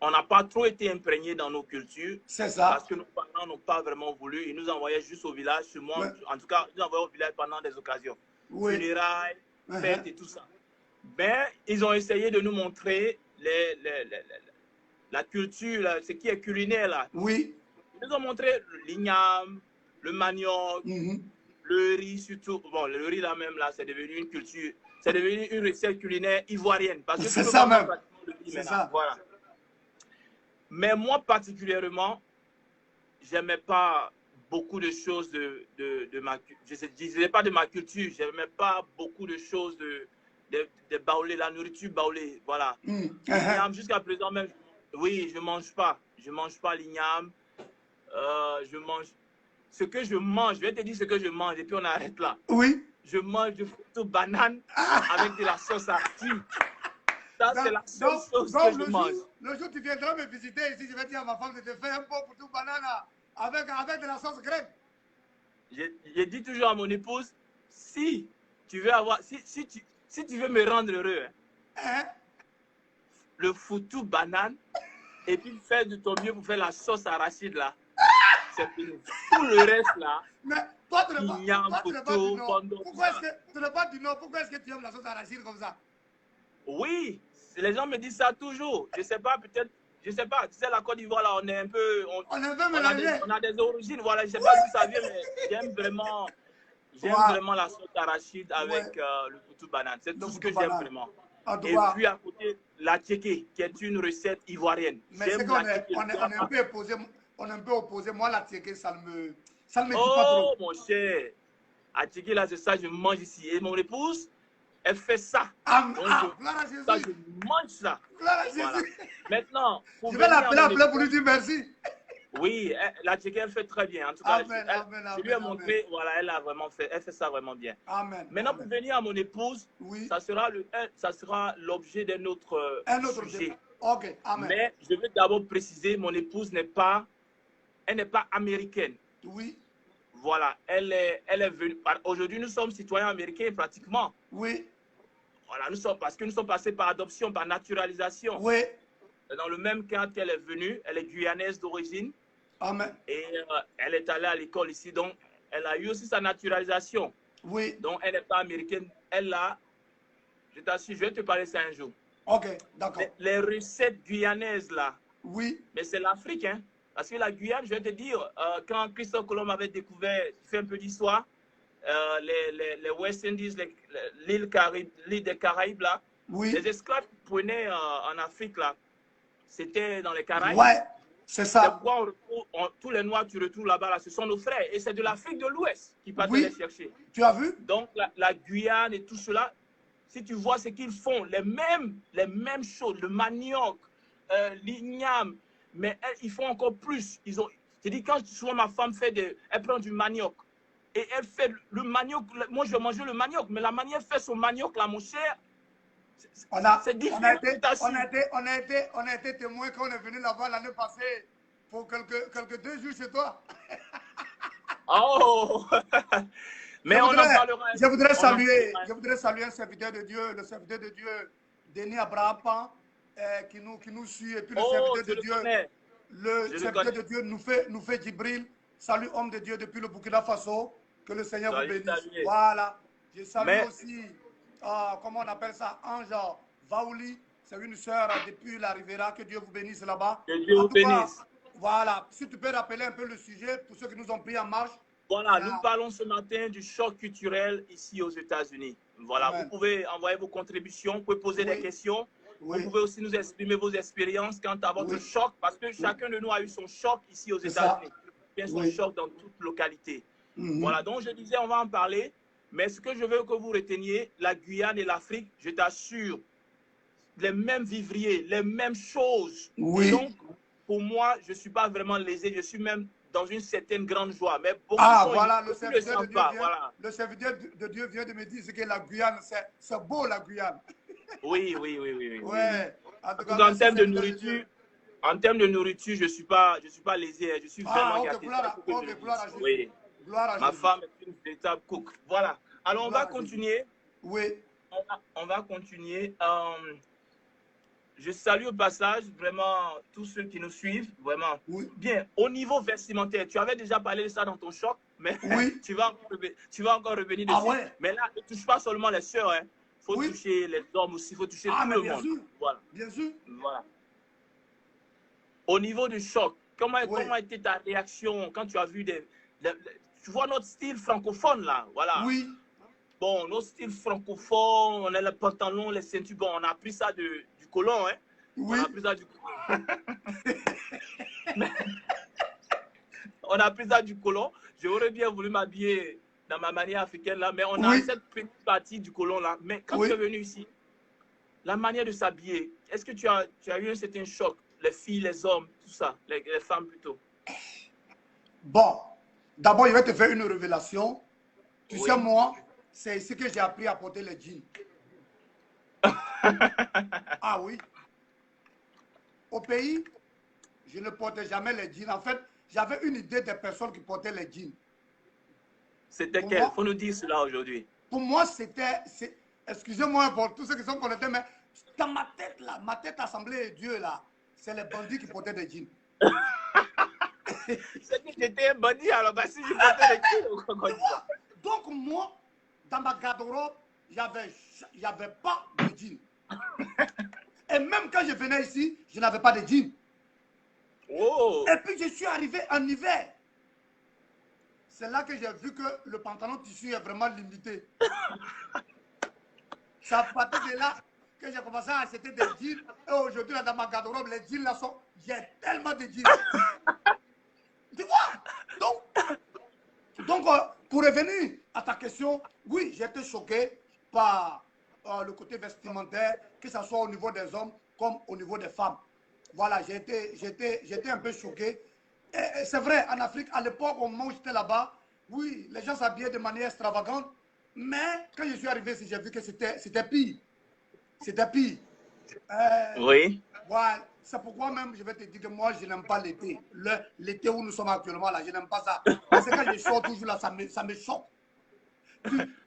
On n'a pas trop été imprégnés dans nos cultures. C'est ça. Parce que nos parents n'ont pas vraiment voulu. Ils nous envoyaient juste au village. Chez moi, en tout cas, ils nous envoyaient au village pendant des occasions. Oui. Funérailles, fêtes et tout ça. Mais ils ont essayé de nous montrer la culture, ce qui est culinaire là. Oui. Ils nous ont montré l'igname, le manioc, le riz surtout. Bon, le riz là même là, c'est devenu une culture. C'est devenu une recette culinaire ivoirienne. Parce que c'est ça même. C'est ça. Voilà. Mais moi particulièrement, j'aimais pas beaucoup de choses de ma culture. Je ne disais pas de ma culture, j'aimais pas beaucoup de choses de baoulé, la nourriture baoulée, voilà. L'igname, jusqu'à présent même, oui, je mange pas. Je mange pas l'igname. Je mange... Ce que je mange, je vais te dire ce que je mange et puis on arrête là. Oui. Je mange du fruit banane avec de la sauce artime. Ça, c'est la seule chose que je mange. Le jour où tu viendras me visiter ici, je vais dire à ma femme de te faire un pot pour tout banane avec de la sauce grecque. Je dis toujours à mon épouse, si tu veux avoir, si tu veux me rendre heureux, le foutu banane et puis faire de ton mieux pour faire la sauce arachide là, c'est fini. Tout le reste là, mais toi tu n'es pas du Nord. Pourquoi est-ce que tu n'es pas du Nord? Pourquoi est-ce que tu aimes la sauce arachide comme ça? Oui, les gens me disent ça toujours. Je sais pas, peut-être, je sais pas. Tu sais, la Côte d'Ivoire, là, on est un peu... On est un peu mélangé. On a des origines, voilà. Je sais pas d'où ça vient, mais j'aime vraiment la sauce arachide avec le foutu banane. C'est tout ce que j'aime vraiment. Et puis à côté, la tchéké, qui est une recette ivoirienne. Mais c'est qu'on est un peu opposé. On est un peu opposé. Moi, la tchéké, ça ne me dit pas trop. Oh, mon cher. La tchéké, là, c'est ça, je mange ici. Et mon épouse, elle fait ça. Ça, je mange ça. Voilà. Maintenant, je vais l'appeler pour lui dire merci. Oui, la tchéké, elle fait très bien. En tout cas, je lui ai montré, voilà, elle a vraiment fait, elle fait ça vraiment bien. Amen. Maintenant, pour venir à mon épouse, ça sera l'objet d'un autre sujet. Ok, amen. Mais je veux d'abord préciser, mon épouse elle n'est pas américaine. Oui. Voilà, elle est venue. Aujourd'hui, nous sommes citoyens américains pratiquement. Oui. Voilà, parce que nous sommes passés par adoption, par naturalisation. Oui. Dans le même cadre qu'elle est venue, elle est guyanaise d'origine. Amen. Et elle est allée à l'école ici, donc elle a eu aussi sa naturalisation. Oui. Donc elle n'est pas américaine. Elle a, je t'assure, je vais te parler ça un jour. Ok, d'accord. Les recettes guyanaises là. Oui. Mais c'est l'Afrique, hein. Parce que la Guyane, je vais te dire, quand Christophe Colomb avait découvert, tu fais un peu d'histoire, les West Indies, l'île des Caraïbes là, les esclaves qu'ils prenaient en Afrique là, c'était dans les Caraïbes. Ouais, c'est ça. Pourquoi tous les Noirs que tu retrouves là-bas, là, ce sont nos frères. Et c'est de l'Afrique de l'Ouest qui partent les chercher. Tu as vu? Donc la Guyane et tout cela, si tu vois ce qu'ils font, les mêmes choses, le manioc, l'igname, mais elles, ils font encore plus. Je dis, quand souvent ma femme elle prend du manioc et elle fait le manioc. Moi, je vais manger le manioc, mais la manière fait son manioc, là, mon cher, c'est différent. On a été témoin quand on est venu là-bas l'année passée pour quelques 2 jours chez toi. Oh! Mais on en parlera. Je voudrais saluer un serviteur de Dieu, le serviteur de Dieu, Denis Abraham Pan, qui nous suit, et puis le serviteur de Dieu, le serviteur de Dieu nous fait Djibril. Salut homme de Dieu depuis le Burkina Faso, que le Seigneur vous bénisse. Voilà, je salue aussi, comment on appelle ça, Ange Vaouli, c'est une sœur depuis la Riviera, que Dieu vous bénisse là-bas. Que Dieu vous bénisse. Voilà, si tu peux rappeler un peu le sujet pour ceux qui nous ont pris en marche. Voilà, nous parlons ce matin du choc culturel ici aux États-Unis. Voilà, Amen. Vous pouvez envoyer vos contributions, vous pouvez poser des questions. Vous pouvez aussi nous exprimer vos expériences quant à votre choc, parce que chacun de nous a eu son choc ici aux États-Unis. Bien son choc dans toute localité. Voilà, donc je disais, on va en parler. Mais ce que je veux que vous reteniez, la Guyane et l'Afrique, je t'assure, les mêmes vivriers, les mêmes choses. Et donc, pour moi, je ne suis pas vraiment lésé, je suis même dans une certaine grande joie. Mais beaucoup voilà, le serviteur de Dieu vient de me dire que la Guyane, c'est beau la Guyane. Oui. Ouais. En termes de nourriture, je suis pas lésé, je suis vraiment gâté. Oui. Ma femme est une véritable cook. Voilà. Alors, on va continuer. Oui. On va continuer. Je salue au passage vraiment tous ceux qui nous suivent, vraiment. Bien, au niveau vestimentaire, tu avais déjà parlé de ça dans ton choc, mais tu vas encore revenir dessus. Mais là, ne touche pas seulement les sœurs, hein. Il faut toucher les hommes aussi, il faut toucher tout le monde. Voilà. Bien sûr. Voilà. Au niveau du choc, comment était ta réaction quand tu as vu tu vois notre style francophone là, voilà. Oui. Bon, notre style francophone, on a les pantalons, les ceintures, bon, on a pris ça du colon, hein. Oui. On a pris ça du colon. On a pris ça du colon. J'aurais bien voulu m'habiller dans ma manière africaine là, mais on a cette petite partie du colon là. Mais quand tu es venu ici, la manière de s'habiller, est-ce que tu as eu un certain choc? Les filles, les hommes, tout ça, les femmes plutôt. Bon, d'abord, je vais te faire une révélation. Tu sais, moi, c'est ici que j'ai appris à porter les jeans. Ah oui. Au pays, je ne portais jamais les jeans. En fait, j'avais une idée des personnes qui portaient les jeans. C'était quel? Il faut nous dire cela aujourd'hui. Pour moi, excusez-moi pour tous ceux qui sont connectés, mais dans ma tête, là, ma tête assemblée Dieu, là, c'est les bandits qui portaient des jeans. C'est que j'étais un bandit, alors bah, si je portais les jeans. Donc, moi, dans ma garde-robe, il n'y avait pas de jeans. Et même quand je venais ici, je n'avais pas de jeans. Oh. Et puis, je suis arrivé en hiver. C'est là que j'ai vu que le pantalon tissu est vraiment limité. C'est à partir de là que j'ai commencé à acheter des jeans. Et aujourd'hui, dans ma garde-robe, les jeans là sont... J'ai tellement de jeans. Tu vois? Donc, pour revenir à ta question, oui, j'ai été choqué par le côté vestimentaire, que ce soit au niveau des hommes comme au niveau des femmes. Voilà, j'étais un peu choqué. Et c'est vrai, en Afrique, à l'époque, au moment où j'étais là-bas, oui, les gens s'habillaient de manière extravagante, mais quand je suis arrivé ici, j'ai vu que c'était pire. C'était pire. Oui. Voilà, c'est pourquoi même, je vais te dire que moi, je n'aime pas l'été. L'été où nous sommes actuellement, là, je n'aime pas ça. Parce que quand je sors toujours là, ça me choque.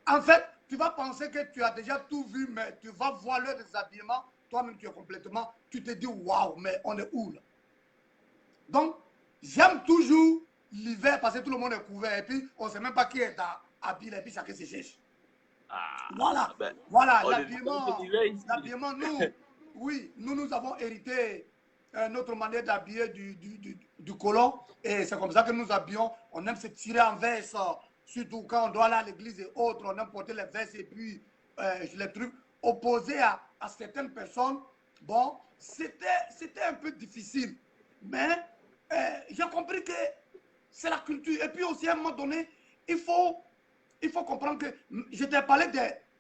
En fait, tu vas penser que tu as déjà tout vu, mais tu vas voir leur déshabillement, toi-même, tu es complètement, tu te dis, waouh, mais on est où là? Donc, j'aime toujours l'hiver parce que tout le monde est couvert et puis on ne sait même pas qui est habillé et puis chacun se cherche. Voilà, voilà, l'habillement, nous avons hérité notre manière d'habiller du colon et c'est comme ça que nous habillons. On aime se tirer en veste, surtout quand on doit aller à l'église et autres, on aime porter les vestes et puis les trucs opposés à certaines personnes. Bon, c'était un peu difficile, mais j'ai compris que c'est la culture. Et puis aussi, à un moment donné, il faut comprendre que je t'ai parlé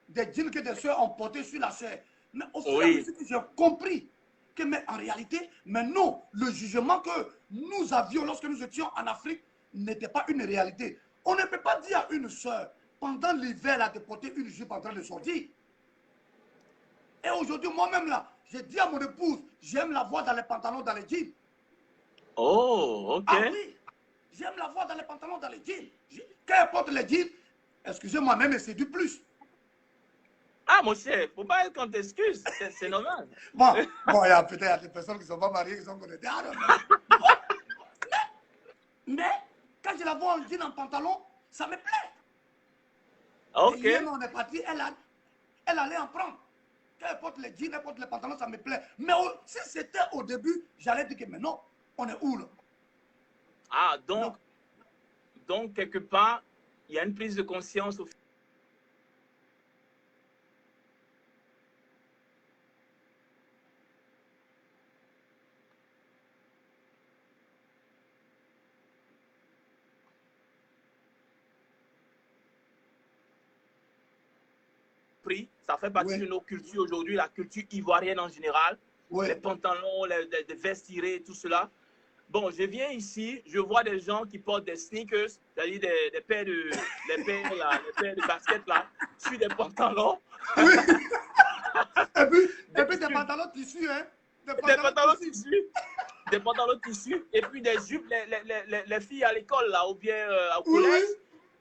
des jeans que des soeurs ont portés sur la chair. Mais au fur et à Oui. mesure que j'ai compris que, mais en réalité, mais non, le jugement que nous avions lorsque nous étions en Afrique n'était pas une réalité. On ne peut pas dire à une soeur, pendant l'hiver, là, de porter une jupe en train de sortir. Et aujourd'hui, moi-même, là, j'ai dit à mon épouse, j'aime la voir dans les pantalons, dans les jeans. Oh, ok. Ah oui, j'aime la voir dans les pantalons, dans les jeans. Quand elle porte les jeans, excusez-moi, même elle séduit plus. Ah, mon cher, faut pas être qu'on t'excuse, c'est normal. Bon, il y a peut-être des personnes qui ne sont pas mariées, qui sont connectées. Ah, non, mais, quand je la vois en jean, en pantalon, ça me plaît. Ok. Et hier, on est parti, elle allait en prendre. Quand elle porte les jeans, elle porte les pantalons, ça me plaît. Mais si c'était au début, j'allais dire que, mais non, on est où là? Ah, donc quelque part, il y a une prise de conscience au prix. Ça fait partie de nos cultures aujourd'hui, la culture ivoirienne en général. Les pantalons, les vestes tirées, tout cela. Bon, je viens ici, je vois des gens qui portent des sneakers, c'est-à-dire des paires les paires de baskets là, sur des pantalons. Oui. et puis des pantalons tissus, hein? Des pantalons tissus. Des pantalons tissus. Et puis des jupes, les filles à l'école là, ou bien au collège,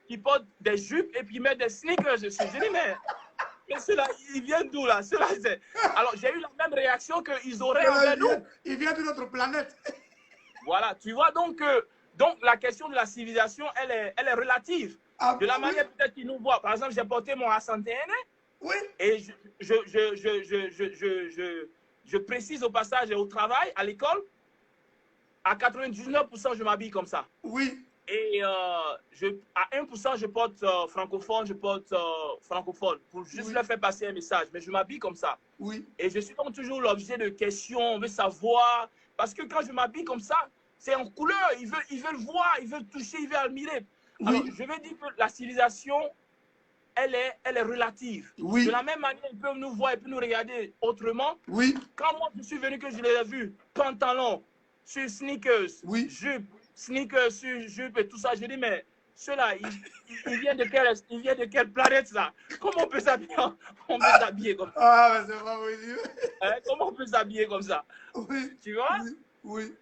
qui portent des jupes et puis mettent des sneakers dessus. Je dis, mais ceux-là, ils viennent d'où là? Alors, j'ai eu la même réaction qu'ils auraient envers nous. Ils viennent d'une autre planète. Voilà, tu vois, donc la question de la civilisation, elle est relative. Ah, de la manière peut-être qu'ils nous voient. Par exemple, j'ai porté mon A101 et je précise au passage au travail, à l'école, à 99%, je m'habille comme ça. Oui. Et à 1%, je porte francophone, pour juste leur faire passer un message. Mais je m'habille comme ça. Oui. Et je suis donc toujours l'objet de questions, on veut savoir. Parce que quand je m'habille comme ça, c'est en couleur. Ils veulent voir, ils veulent toucher, ils veulent admirer. Oui. Alors, je veux dire que la civilisation, elle est relative. Oui. De la même manière, ils peuvent nous voir et puis nous regarder autrement. Oui. Quand moi, je suis venu, que je les ai vus, pantalon sur sneakers, jupe, sneakers sur jupe et tout ça, je dis, mais ceux-là, ils viennent de quelle planète, ça? Comment on peut s'habiller comme ça? Ah, mais c'est pas possible. Hein? Comment on peut s'habiller comme ça? Oui. Tu vois? Oui.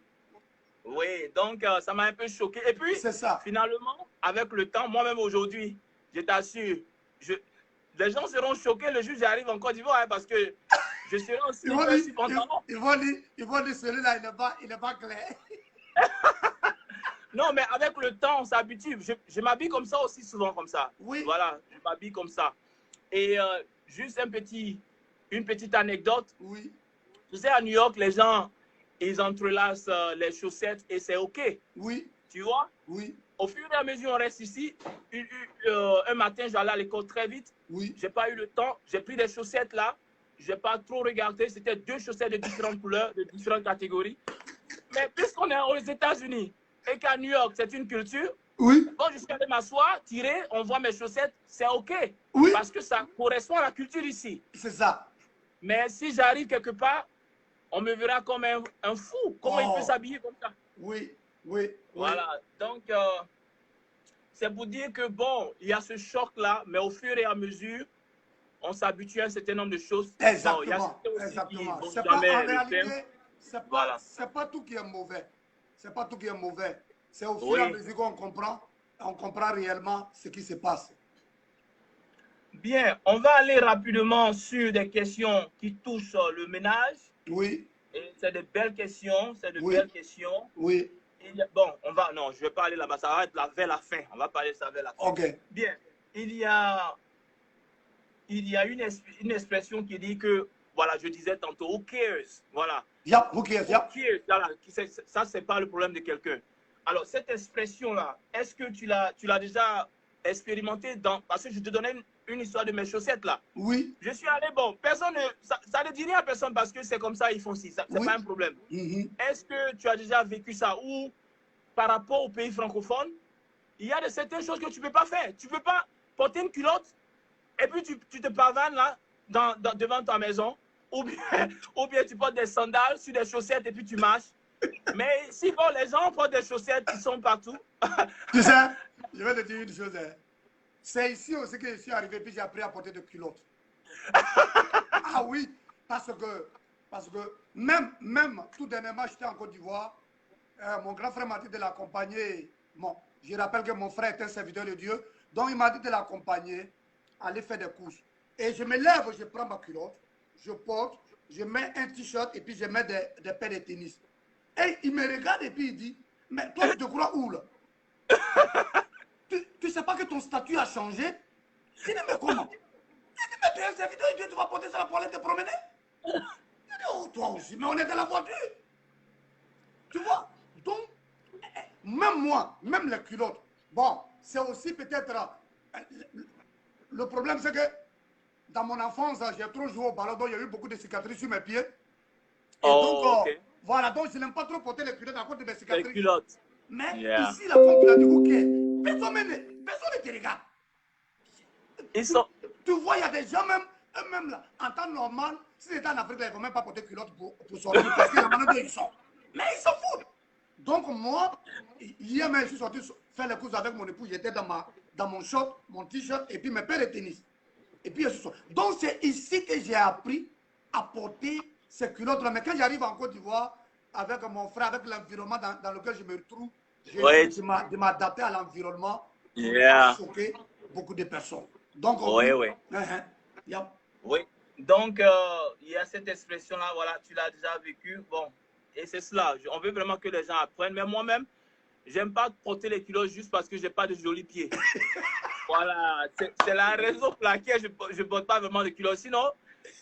Oui, donc ça m'a un peu choqué. Et puis, finalement, avec le temps, moi-même aujourd'hui, je t'assure, les gens seront choqués le jour où j'arrive en Côte d'Ivoire, hein, parce que je serai aussi pantalon. Ils vont dire celui-là, il n'est pas clair. Non, mais avec le temps, on s'habitue. Je m'habille comme ça aussi souvent, comme ça. Oui. Voilà, je m'habille comme ça. Et juste une petite anecdote. Oui. Tu sais, à New York, les gens, ils entrelacent les chaussettes et c'est OK. Oui. Tu vois? Oui. Au fur et à mesure, on reste ici. Un matin, j'allais à l'école très vite. Oui. Je n'ai pas eu le temps. J'ai pris des chaussettes là. Je n'ai pas trop regardé. C'était 2 chaussettes de différentes couleurs, de différentes catégories. Mais puisqu'on est aux États-Unis et qu'à New York, c'est une culture, oui. Quand je suis allé m'asseoir, tirer, on voit mes chaussettes, c'est OK. Oui. Parce que ça correspond à la culture ici. C'est ça. Mais si j'arrive quelque part, on me verra comme un fou. Comment il peut s'habiller comme ça? Oui, oui. Voilà. Donc, c'est pour dire que, bon, il y a ce choc-là, mais au fur et à mesure, on s'habitue à un certain nombre de choses. Exactement. Bon, exactement. C'est pas, en réalité, c'est pas tout qui est mauvais. C'est pas tout qui est mauvais. C'est au fur et à mesure qu'on comprend, on comprend réellement ce qui se passe. Bien, on va aller rapidement sur des questions qui touchent le ménage. Oui. Et c'est de belles questions, c'est de belles questions. Oui. Bon, non, je ne vais pas aller là-bas, ça va être là vers la fin. On va parler de ça vers la fin. OK. Bien, il y a une expression qui dit que, voilà, je disais tantôt, who cares? Voilà. Yeah, who cares? Yeah. Who cares? Voilà. Ça, ce n'est pas le problème de quelqu'un. Alors, cette expression-là, est-ce que tu l'as déjà expérimenté parce que je te donnais une histoire de mes chaussettes là. Oui. Je suis allé, bon, personne, ça ne dit rien à personne parce que c'est comme ça, ils font ci, c'est pas un problème. Est-ce que tu as déjà vécu ça ou par rapport au pays francophone, il y a certaines choses que tu ne peux pas faire. Tu ne peux pas porter une culotte et puis tu te pavanes là, devant ta maison, ou bien tu portes des sandales sur des chaussettes et puis tu marches. Mais si bon, les gens portent des chaussettes, ils sont partout. Tu sais, je vais te dire une chose. Hein. C'est ici aussi que je suis arrivé, puis j'ai appris à porter des culottes. Ah oui, parce que même tout dernièrement, j'étais en Côte d'Ivoire. Mon grand frère m'a dit de l'accompagner. Bon, je rappelle que mon frère est un serviteur de Dieu. Donc, il m'a dit de l'accompagner, aller faire des courses. Et je me lève, je prends ma culotte, je porte, je mets un t-shirt et puis je mets des paires de tennis. Et il me regarde et puis il dit, mais toi, tu te crois où là? Tu ne sais pas que ton statut a changé? Je dis, mais comment? Il dit, mais tu es un serviteur de Dieu, tu vas porter ça pour aller te promener? Je dis, oh, toi aussi, mais on est dans la voiture. Tu vois? Donc, même moi, même les culottes, bon, c'est aussi peut-être... le problème, c'est que dans mon enfance, j'ai trop joué au ballon, donc il y a eu beaucoup de cicatrices sur mes pieds. Et donc, voilà, donc je n'aime pas trop porter les culottes à cause de mes cicatrices. Les culottes. Mais ici, là, comme tu l'as dit, ok, personne ne te regarde. Ils sont... Tu vois, il y a des gens même, eux-mêmes là, en temps normal, si c'était en Afrique, là, ils ne vont même pas porter culottes pour sortir, parce que la manière dont ils sont. Mais ils s'en foutent. Donc moi, hier même, je suis sorti faire les courses avec mon époux, j'étais dans mon short, mon t-shirt, et puis mes paires de tennis. Et puis, donc c'est ici que j'ai appris à porter ces culottes-là. Mais quand j'arrive en Côte d'Ivoire, avec mon frère, avec l'environnement dans lequel je me retrouve, de m'adapter à l'environnement pour choquer beaucoup de personnes. Donc, oui. Donc, il y a cette expression-là, voilà, tu l'as déjà vécu. Bon, et c'est cela. On veut vraiment que les gens apprennent. Mais moi-même, j'aime pas porter les culottes juste parce que j'ai pas de jolis pieds. Voilà, c'est la raison pour laquelle je ne porte pas vraiment de culottes. Sinon,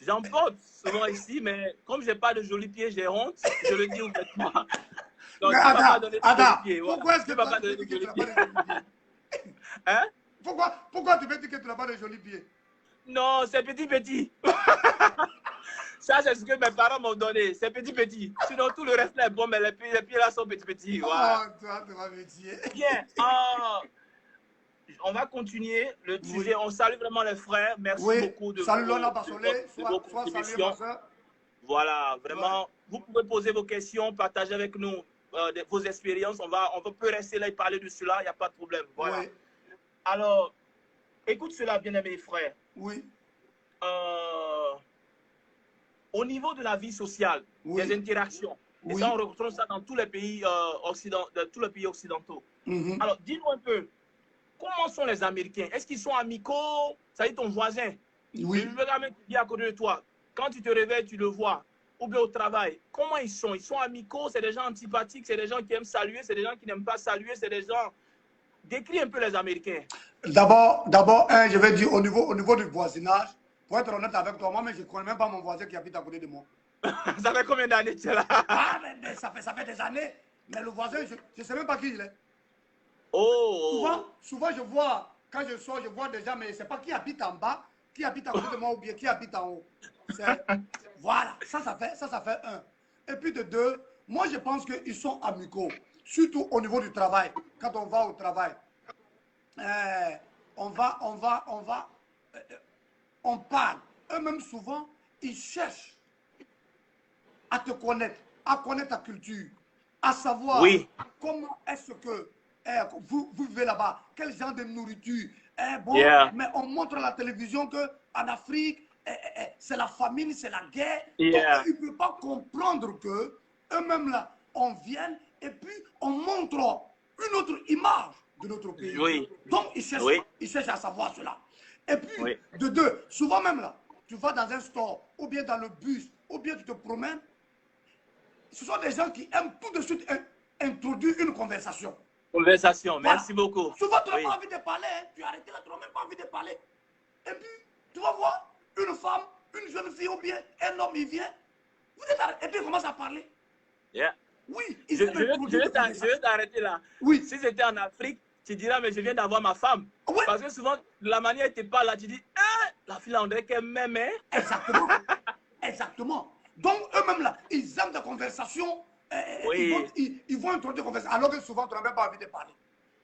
j'en porte souvent ici, mais comme je n'ai pas de jolis pieds, j'ai honte. Je le dis ouvertement. Donc, Ada, pourquoi est-ce que tu vas pas de jolis pieds? Hein? Pourquoi tu veux dire que tu n'as pas de jolis pieds? Non, c'est petit. Ça, c'est ce que mes parents m'ont donné. C'est petit. Sinon, tout le reste là est bon, mais les pieds là sont petits. Voilà. Oh, toi, tu vas me dire. Bien. On va continuer le sujet. On salue vraiment les frères. Merci beaucoup de salut Lona Bassolé, soit salut ma soeur. Voilà, vraiment. Vous pouvez poser vos questions, partager avec nous vos expériences. On peut rester là et parler de cela, il n'y a pas de problème. Voilà. Alors, écoute cela, bien-aimés frères. Oui. Au niveau de la vie sociale, des interactions, et ça, on retrouve ça dans tous les pays, occidentaux. Alors, dis-nous un peu, comment sont les Américains? Est-ce qu'ils sont amicaux? Ça dit ton voisin. Oui. Le gars qui est à côté de toi. Quand tu te réveilles, tu le vois. Ou bien au travail. Comment ils sont? Ils sont amicaux? C'est des gens antipathiques? C'est des gens qui aiment saluer? C'est des gens qui n'aiment pas saluer? C'est des gens... Décris un peu les Américains. D'abord, je vais dire au niveau du voisinage, pour être honnête avec toi, moi, mais je ne connais même pas mon voisin qui habite à côté de moi. Ça fait combien d'années que tu es là? Mais ça fait des années. Mais le voisin, je ne sais même pas qui il est. Oh. Souvent, je vois, quand je sors, je vois des gens, mais je ne sais pas qui habite en bas, qui habite à côté de moi ou bien qui habite en haut. Voilà, ça fait un. Et puis de deux, moi je pense qu'ils sont amicaux, surtout au niveau du travail. Quand on va au travail, on parle. Eux-mêmes souvent, ils cherchent à te connaître, à connaître ta culture, à savoir comment est-ce que vous vivez là-bas, quel genre de nourriture. Mais on montre à la télévision qu'en Afrique, c'est la famine, c'est la guerre. Donc, ils ne peuvent pas comprendre que eux-mêmes là, on vient et puis on montre une autre image de notre pays. Donc, ils cherchent à savoir cela. Et puis, de deux, souvent même là, tu vas dans un store, ou bien dans le bus, ou bien tu te promènes, ce sont des gens qui aiment tout de suite introduire une conversation. Merci beaucoup. Souvent, tu n'as pas envie de parler, tu es arrêté là, tu n'as même pas envie de parler. Et puis, tu vas voir une femme, une jeune fille ou bien un homme, il vient, vous êtes arrêté, et puis il commence à parler. Oui, je vais t'arrêter là. Oui. Si c'était en Afrique, tu diras, mais je viens d'avoir ma femme. Parce que souvent, la manière dont tu parles là, tu dis, la fille là, on dirait qu'elle m'aime. Exactement. Exactement. Donc, eux-mêmes là, ils aiment des conversations. Ils vont introduire des conversations, alors que souvent, tu n'as même pas envie de parler.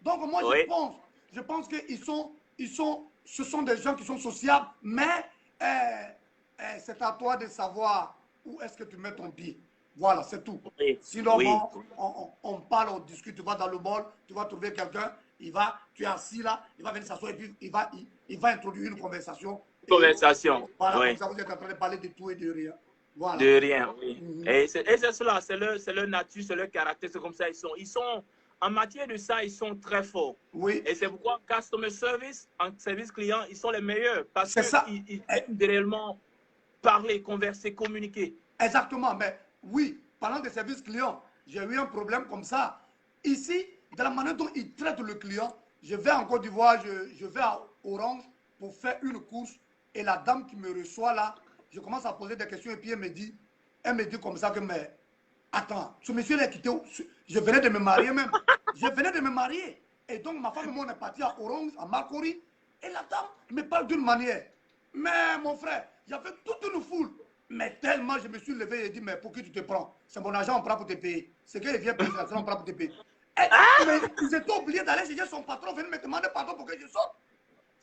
Donc, moi, je pense qu'ils sont ce sont des gens qui sont sociables, mais c'est à toi de savoir où est-ce que tu mets ton pied. Voilà, c'est tout. Oui, Sinon, oui. on parle, on discute, tu vas dans le mall, tu vas trouver quelqu'un, tu es assis là, il va venir s'asseoir et puis il va introduire une conversation. Conversation. Voilà, Oui. comme ça, vous êtes en train de parler de tout et de rien. Voilà. De rien, oui. Mhm. Et c'est cela, c'est leur nature, c'est leur caractère, c'est comme ça ils sont, en matière de ça, ils sont très forts. Oui. Et c'est pourquoi Customer Service, en service client, ils sont les meilleurs parce C'est ça. qu'ils aiment réellement parler, converser, communiquer. Exactement, mais oui, parlant des services clients, j'ai eu un problème comme ça. Ici, de la manière dont ils traitent le client, je vais en Côte d'Ivoire, je vais à Orange pour faire une course et la dame qui me reçoit là, je commence à poser des questions et puis elle me dit comme ça que, mais attends, ce monsieur l'a quitté, je venais de me marier même, je venais de me marier. Et donc ma femme et moi on est partis à Orange, à Marcory, et la dame me parle d'une manière. Mais mon frère, j'avais toute une foule. Mais tellement je me suis levé et j'ai dit, mais pour qui tu te prends? C'est mon argent, on prend pour te payer. C'est qu'il vient payer, on prend pour te payer. Mais ils étaient obligés d'aller chez son patron, venir me demander pardon pour que je sorte.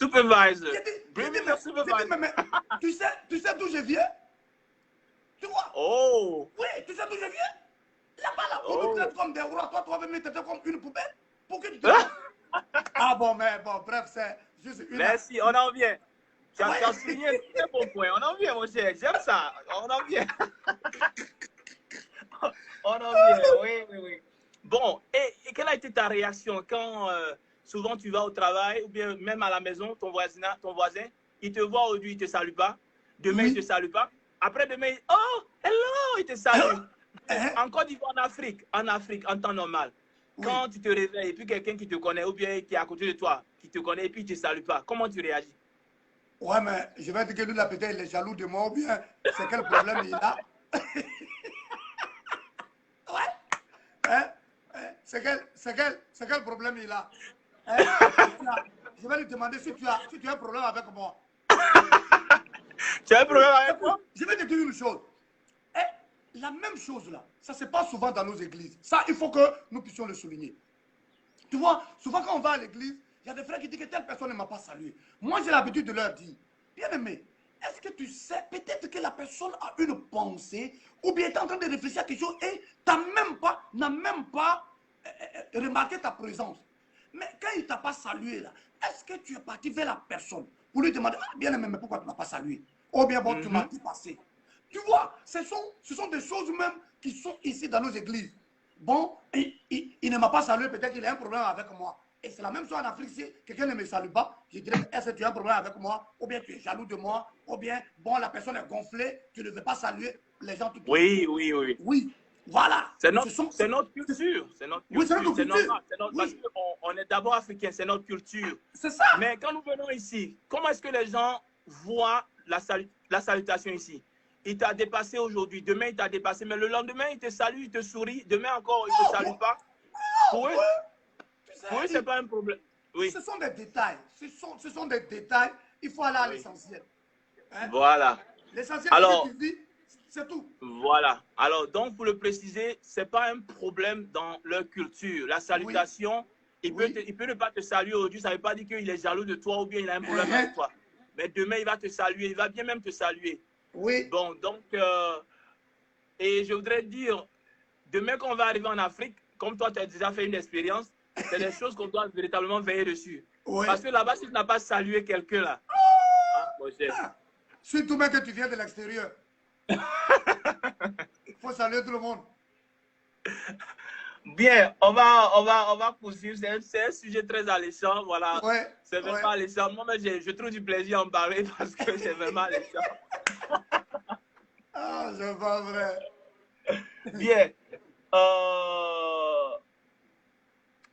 Supervisor. J'ai dit, mais tu sais d'où je viens? Tu vois? Oh! Oui, tu sais d'où je viens? Là-bas, là, on nous traite comme des rois. Toi, tu vas venir traiter comme une poubelle. Pour que tu te prends? Ah bon, mais bon, bref, c'est juste une... Merci, on en vient. Tu as souligné un très bon point. On en vient, mon cher. J'aime ça. On en vient. On en vient. Oui. Bon, et quelle a été ta réaction quand souvent tu vas au travail ou bien même à la maison, ton voisin, il te voit aujourd'hui, il ne te salue pas. Demain, il ne te salue pas. Après demain, oh, hello, il te salue. En Côte d'Ivoire, en Afrique, en temps normal, quand tu te réveilles et puis quelqu'un qui te connaît ou bien qui est à côté de toi, qui te connaît et puis il ne te salue pas, comment tu réagis? Ouais, mais je vais dire que lui, là, peut-être, il est jaloux de moi ou bien c'est quel problème il a. C'est quel problème il a. Je vais lui demander si tu as un problème avec moi. Tu as un problème avec moi? Je vais te dire une chose. La même chose là, ça se passe souvent dans nos églises. Ça, il faut que nous puissions le souligner. Tu vois, souvent quand on va à l'église, il y a des frères qui disent que telle personne ne m'a pas salué. Moi, j'ai l'habitude de leur dire, bien aimé, est-ce que tu sais peut-être que la personne a une pensée ou bien est en train de réfléchir à quelque chose et n'a même pas remarqué ta présence. Mais quand il ne t'a pas salué là, est-ce que tu es parti vers la personne pour lui demander, ah bien aimé, mais pourquoi tu ne m'as pas salué? Ou bien bon, tu m'as dépassé. Tu vois, ce sont des choses même qui sont ici dans nos églises. Bon, il ne m'a pas salué, peut-être qu'il a un problème avec moi. Et c'est la même chose en Afrique, si quelqu'un ne me salue pas, je dirais, est-ce que tu as un problème avec moi? Ou bien tu es jaloux de moi? Ou bien, bon, la personne est gonflée, tu ne veux pas saluer les gens tout de suite. Oui, voilà. C'est notre culture. C'est notre culture. Oui, c'est notre culture. Normal. Parce qu'on est d'abord africain, c'est notre culture. C'est ça. Mais quand nous venons ici, comment est-ce que les gens voient la salutation ici? Il t'a dépassé aujourd'hui, demain il t'a dépassé, mais le lendemain il te salue, il te sourit, demain encore il ne te salue pas. Pour eux, ce n'est pas un problème. Oui. Ce sont des détails. Ce sont des détails. Il faut aller à l'essentiel. Hein? Voilà. L'essentiel, c'est que tu dis, c'est tout. Voilà. Alors, donc, pour le préciser, ce n'est pas un problème dans leur culture. La salutation, il peut ne pas te saluer aujourd'hui, ça ne veut pas dire qu'il est jaloux de toi ou bien il a un problème avec toi. Mais demain, il va te saluer, il va bien même te saluer. Oui. Bon, donc, et je voudrais dire, demain quand on va arriver en Afrique, comme toi, tu as déjà fait une expérience, c'est des choses qu'on doit véritablement veiller dessus. Oui. Parce que là-bas, si tu n'as pas salué quelqu'un là, surtout même que tu viens de l'extérieur. Il faut saluer tout le monde. Bien, on va poursuivre. C'est un sujet très alléchant. Voilà. Ouais, c'est vraiment alléchant. Moi, je trouve du plaisir à en parler parce que c'est vraiment alléchant. Ah, c'est pas vrai. Bien.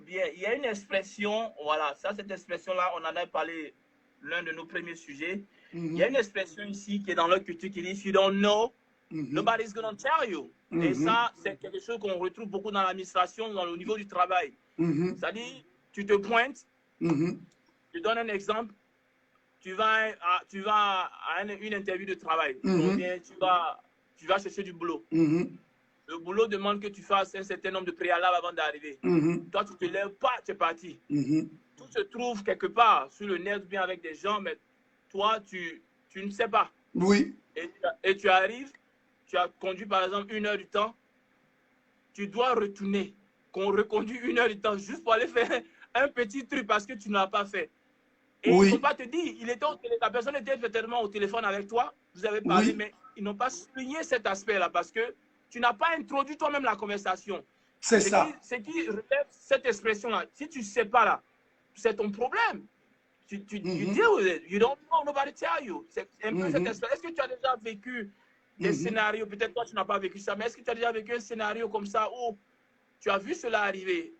Bien, il y a une expression, voilà, ça, cette expression-là, on en a parlé l'un de nos premiers sujets. Il y a une expression ici qui est dans leur culture qui dit, if you don't know, nobody's gonna tell you. Et ça, c'est quelque chose qu'on retrouve beaucoup dans l'administration, au niveau du travail. C'est-à-dire, tu te pointes, je donne un exemple, tu vas à une interview de travail, tu vas chercher du boulot. le boulot demande que tu fasses un certain nombre de préalables avant d'arriver. Toi, tu ne te lèves pas, tu es parti. Tout se trouve quelque part sur le net, bien avec des gens, mais toi, tu ne sais pas. Oui. Et tu arrives, tu as conduit par exemple 1 heure du temps, tu dois retourner, qu'on reconduit 1 heure du temps juste pour aller faire un petit truc parce que tu ne l'as pas fait. Et Oui. ils ne vont pas te dire, la personne était peut-être au téléphone avec toi, vous avez parlé, Oui. mais ils n'ont pas souligné cet aspect-là parce que tu n'as pas introduit toi-même la conversation. C'est ça. Ce qui relève cette expression-là, si tu ne sais pas là, c'est ton problème. You deal with it. You don't know, nobody tell you. C'est un peu cette expression. Est-ce que tu as déjà vécu des scénarios, peut-être toi tu n'as pas vécu ça, mais est-ce que tu as déjà vécu un scénario comme ça où tu as vu cela arriver?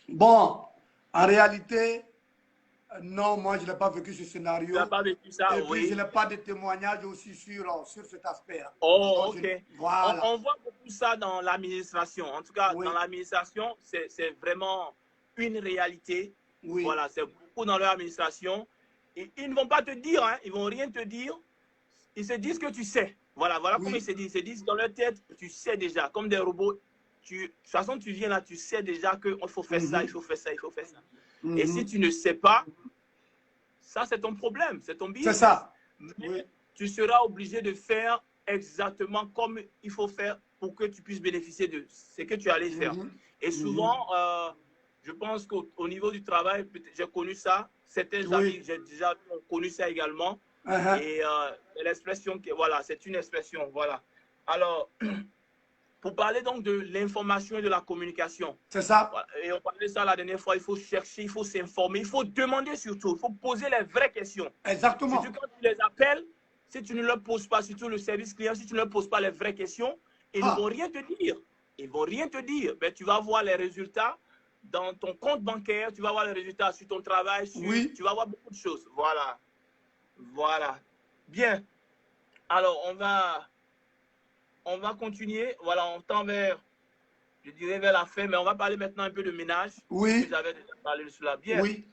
Bon, en réalité, non, moi je n'ai pas vécu ce scénario. Tu n'as pas vécu ça, et oui. puis je n'ai pas de témoignage aussi sur cet aspect-là. Oh, donc, ok. Voilà. On voit beaucoup ça dans l'administration. En tout cas, dans l'administration, c'est vraiment une réalité. Oui. Voilà, c'est beaucoup dans leur administration. Et ils ne vont pas te dire, hein, ils ne vont rien te dire. Ils se disent que tu sais. Voilà comment ils se disent. Ils se disent dans leur tête, tu sais déjà, comme des robots. De toute façon, tu viens là, tu sais déjà qu'il faut faire ça, il faut faire ça, il faut faire ça. Et si tu ne sais pas, ça c'est ton problème, c'est ton business. C'est ça. Mais tu seras obligé de faire exactement comme il faut faire pour que tu puisses bénéficier de ce que tu allais faire. Et souvent, je pense qu'au niveau du travail, j'ai connu ça. Certains amis que j'ai déjà connu ça également. Et l'expression, voilà, c'est une expression. Voilà. Alors, pour parler donc de l'information et de la communication. C'est ça. Voilà. Et on parlait ça la dernière fois, il faut chercher, il faut s'informer, il faut demander surtout, il faut poser les vraies questions. Exactement. Surtout quand tu les appelles, si tu ne leur poses pas, surtout le service client, si tu ne leur poses pas les vraies questions, ils ne vont rien te dire. Ils ne vont rien te dire. Ben, tu vas voir les résultats dans ton compte bancaire, tu vas voir les résultats sur ton travail, tu vas voir beaucoup de choses. Voilà. Voilà. Bien. Alors, on va continuer. Voilà, on tend vers, je dirais vers la fin, mais on va parler maintenant un peu de ménage. Oui. J'avais déjà parlé de cela. Bien. Oui.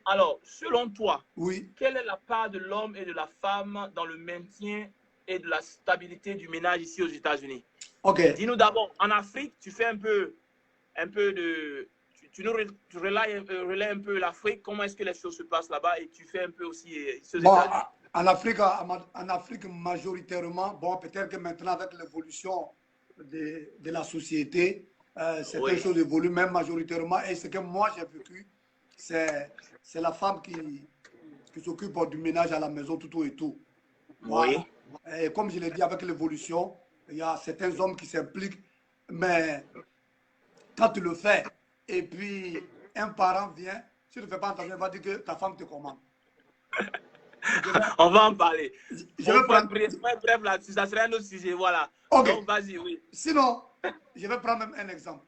Alors, selon toi, oui. Quelle est la part de l'homme et de la femme dans le maintien et de la stabilité du ménage ici aux États-Unis? Ok. Dis-nous d'abord, en Afrique, tu fais un peu de... Tu relais un peu l'Afrique, comment est-ce que les choses se passent là-bas et tu fais un peu aussi ici aux États-Unis? En Afrique, majoritairement, bon, peut-être que maintenant, avec l'évolution de la société, certaines choses évoluent, même majoritairement. Et ce que moi, j'ai vécu, c'est la femme qui s'occupe du ménage à la maison, tout et tout. Voilà. Et comme je l'ai dit, avec l'évolution, il y a certains hommes qui s'impliquent, mais quand tu le fais, et puis un parent vient, si tu ne fais pas attention, il va dire que ta femme te commande. On va en parler. Je vais prendre... Bref, là-dessus, ça serait un autre sujet, voilà. Okay. Donc, vas-y, oui. Sinon, je vais prendre même un exemple.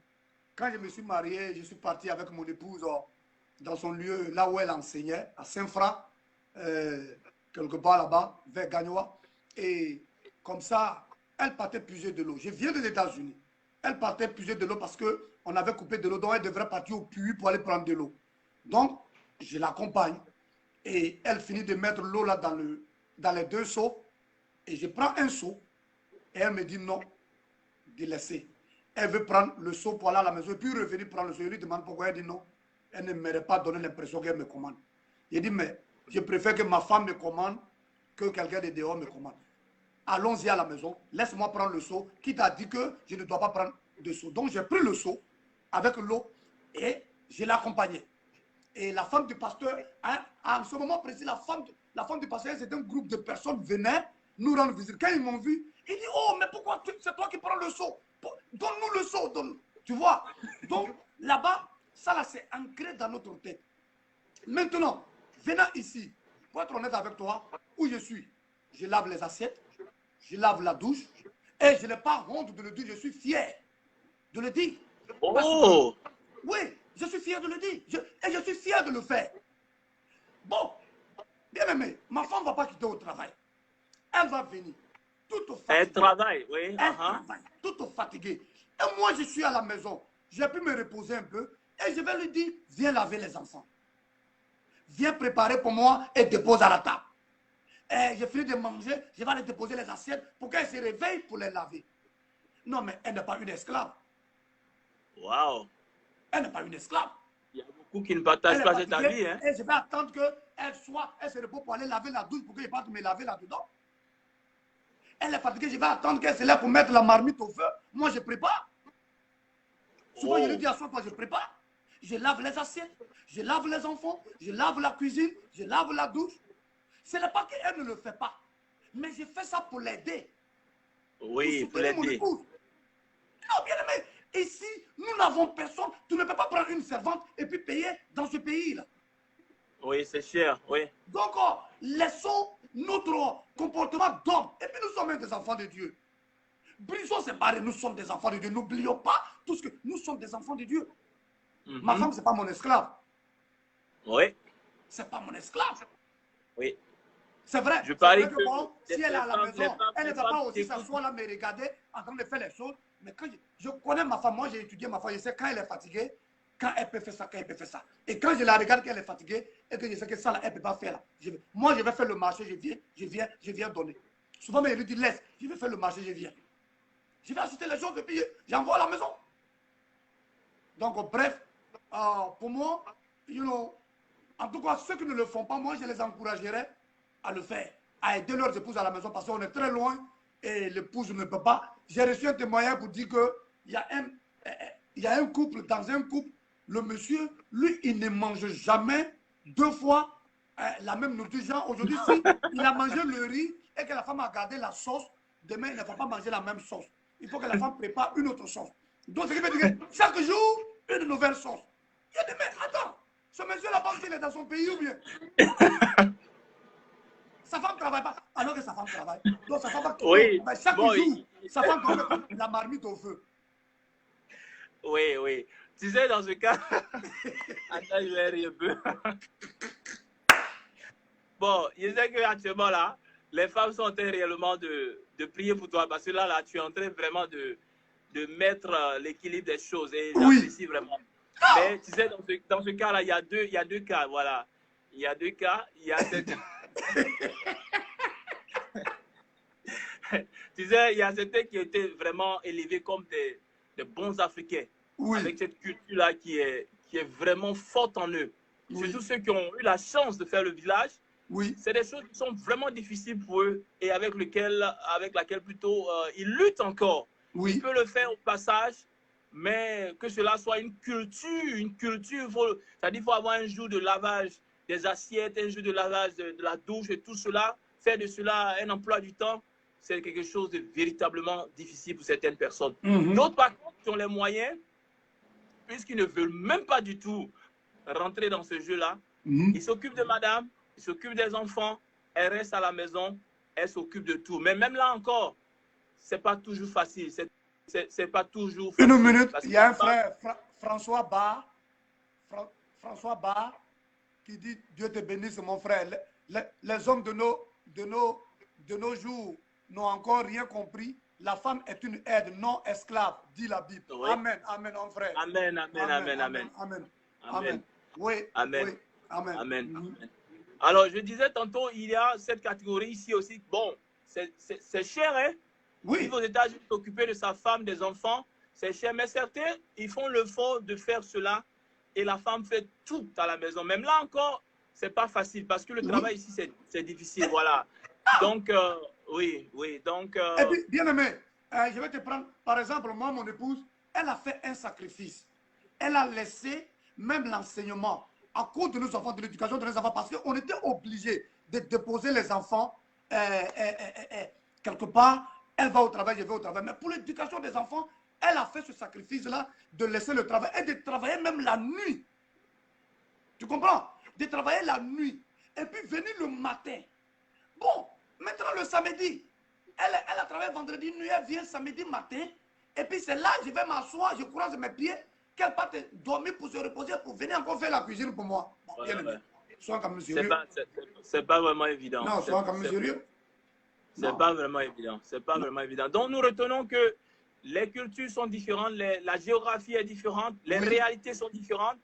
Quand je me suis marié, je suis parti avec mon épouse dans son lieu, là où elle enseignait, à Saint-Franc, quelque part là-bas, vers Gagnoa. Et comme ça, elle partait puiser de l'eau. Je viens des États-Unis. Elle partait puiser de l'eau parce qu'on avait coupé de l'eau, donc elle devrait partir au puits pour aller prendre de l'eau. Donc, je l'accompagne. Et elle finit de mettre l'eau là dans les 2 seaux. Et je prends un seau. Et elle me dit non, de laisser. Elle veut prendre le seau pour aller à la maison et puis revenir prendre le seau. Je lui demande pourquoi. Elle dit non. Elle ne m'aurait pas donné l'impression qu'elle me commande. Il dit mais je préfère que ma femme me commande que quelqu'un de dehors me commande. Allons-y à la maison. Laisse-moi prendre le seau. Qui t'a dit que je ne dois pas prendre de seau. Donc j'ai pris le seau avec l'eau et je l'ai accompagné. Et la femme du pasteur, à ce moment précis, la femme du pasteur, c'est un groupe de personnes venaient nous rendre visite. Quand ils m'ont vu, ils disent, oh, mais pourquoi c'est toi qui prends le seau? Donne-nous le seau. Tu vois? Donc, là-bas, ça là, c'est ancré dans notre tête. Maintenant, venant ici, pour être honnête avec toi, où je suis, je lave les assiettes, je lave la douche, et je n'ai pas honte de le dire, je suis fier de le dire. Oh! Oui, je suis fier de le dire. Et je suis fier de le faire. Bon, bien aimé, ma femme ne va pas quitter au travail. Elle va venir, toute fatiguée. Elle travaille, oui. Elle travaille, toute fatiguée. Et moi, je suis à la maison. J'ai pu me reposer un peu. Et je vais lui dire, viens laver les enfants. Viens préparer pour moi et dépose à la table. Et j'ai fini de manger, je vais aller déposer les assiettes pour qu'elle se réveille pour les laver. Non, mais elle n'est pas une esclave. Waouh. Elle n'est pas une esclave. Il y a beaucoup qui ne partagent pas cet avis. Hein? Et je vais attendre qu'elle se repose pour aller laver la douche pour que je parte me laver là-dedans. Elle est fatiguée, je vais attendre qu'elle se lève pour mettre la marmite au feu. Moi, je prépare. Souvent, je lui dis à soi, je prépare. Je lave les assiettes, je lave les enfants, je lave la cuisine, je lave la douche. Ce n'est pas qu'elle ne le fait pas, mais je fais ça pour l'aider. Oui, pour l'aider. Non, bien aimé, ici, nous n'avons personne. Tu ne peux pas prendre une servante et puis payer dans ce pays-là. Oui, c'est cher, oui. Donc, laissons notre comportement d'homme. Et puis, nous sommes des enfants de Dieu. Brisons ces barrières, nous sommes des enfants de Dieu. N'oublions pas tout ce que nous sommes des enfants de Dieu. Ma femme, ce n'est pas mon esclave. Oui. Ce n'est pas mon esclave. Oui. C'est vrai. Je parie que bon, si elle est à la maison, elle ne va pas aussi s'asseoir s'asseoir là, me regarder en train de faire les choses. Mais quand je connais ma femme, moi j'ai étudié ma femme, je sais quand elle est fatiguée, quand elle peut faire ça, quand elle peut faire ça. Et quand je la regarde qu'elle est fatiguée, et que je sais que ça, là, elle ne peut pas faire là. Moi, je vais faire le marché, je viens donner. Souvent, mais je lui dis, laisse, je vais faire le marché, je viens. Je vais acheter les choses et puis j'envoie à la maison. Donc, bref, pour moi, en tout cas, ceux qui ne le font pas, moi, je les encouragerais à le faire, à aider leurs épouses à la maison parce qu'on est très loin et l'épouse ne peut pas. J'ai reçu un témoignage pour dire qu'il y a un couple, dans un couple, le monsieur, lui, il ne mange jamais 2 fois la même nourriture. Genre, aujourd'hui, si il a mangé le riz et que la femme a gardé la sauce, demain, il ne va pas manger la même sauce. Il faut que la femme prépare une autre sauce. Donc, ce qui veut dire que chaque jour, une nouvelle sauce. Il y a des mecs, attends, ce monsieur là-bas, il est dans son pays ou bien sa femme ne travaille pas, alors que sa femme travaille. Donc, sa femme va oui. Chaque jour, sa femme doit mettre la marmite au feu. Oui, oui. Tu sais, dans ce cas, attends, je vais rire un peu. Bon, je sais qu'actuellement, là, les femmes sont en train réellement de prier pour toi parce que là, tu es en train vraiment de mettre l'équilibre des choses et j'apprécie vraiment. Mais tu sais, dans ce cas-là, il y a deux cas, voilà. Il y a 2 cas. Il y a cette... Tu sais, il y a certains qui étaient vraiment élevés comme des bons Africains, avec cette culture-là qui est vraiment forte en eux. Surtout ceux qui ont eu la chance de faire le village. C'est des choses qui sont vraiment difficiles pour eux et avec laquelle plutôt ils luttent encore. Ils peuvent le faire au passage, mais que cela soit une culture, c'est-à-dire qu'il faut avoir un jour de lavage des assiettes, un jour de lavage de la douche et tout cela, faire de cela un emploi du temps, c'est quelque chose de véritablement difficile pour certaines personnes. D'autres, par contre, qui ont les moyens, puisqu'ils ne veulent même pas du tout rentrer dans ce jeu-là, ils s'occupent de madame, ils s'occupent des enfants, elle reste à la maison, elle s'occupe de tout. Mais même là encore, c'est pas toujours facile. C'est pas toujours facile. Une minute, il y a un frère, François Barr, qui dit Dieu te bénisse, mon frère. Les hommes de nos jours n'ont encore rien compris. La femme est une aide non esclave, dit la Bible. Oui. Amen, amen, mon frère. Amen, amen, amen, amen. Amen. Amen. Oui. Amen. Oui. Amen. Amen. Alors, je disais tantôt, il y a cette catégorie ici aussi. Bon, c'est cher, hein? Oui. Vivre aux États-Unis, s'occuper de sa femme, des enfants, c'est cher. Mais certains, ils font l'effort de faire cela et la femme fait tout à la maison. Même là encore, c'est pas facile parce que le travail ici, c'est difficile. Voilà. Donc, oui. Donc, et puis, bien aimé, je vais te prendre, par exemple, moi, mon épouse, elle a fait un sacrifice. Elle a laissé même l'enseignement à cause de nos enfants, de l'éducation de nos enfants, parce qu'on était obligé de déposer les enfants quelque part. Elle va au travail, je vais au travail. Mais pour l'éducation des enfants, elle a fait ce sacrifice-là de laisser le travail et de travailler même la nuit. Tu comprends? De travailler la nuit. Et puis venir le matin. Bon, maintenant le samedi, elle a travaillé vendredi nuit, elle vient samedi matin. Et puis c'est là, je vais m'asseoir, je croise mes pieds, qu'elle parte dormir pour se reposer, pour venir encore faire la cuisine pour moi. Bon, bien aimé. Sois quand même sérieux. C'est pas vraiment évident. Non, sois quand même sérieux. C'est pas vraiment évident. C'est pas vraiment évident. Donc, nous retenons que les cultures sont différentes, la géographie est différente, les réalités sont différentes.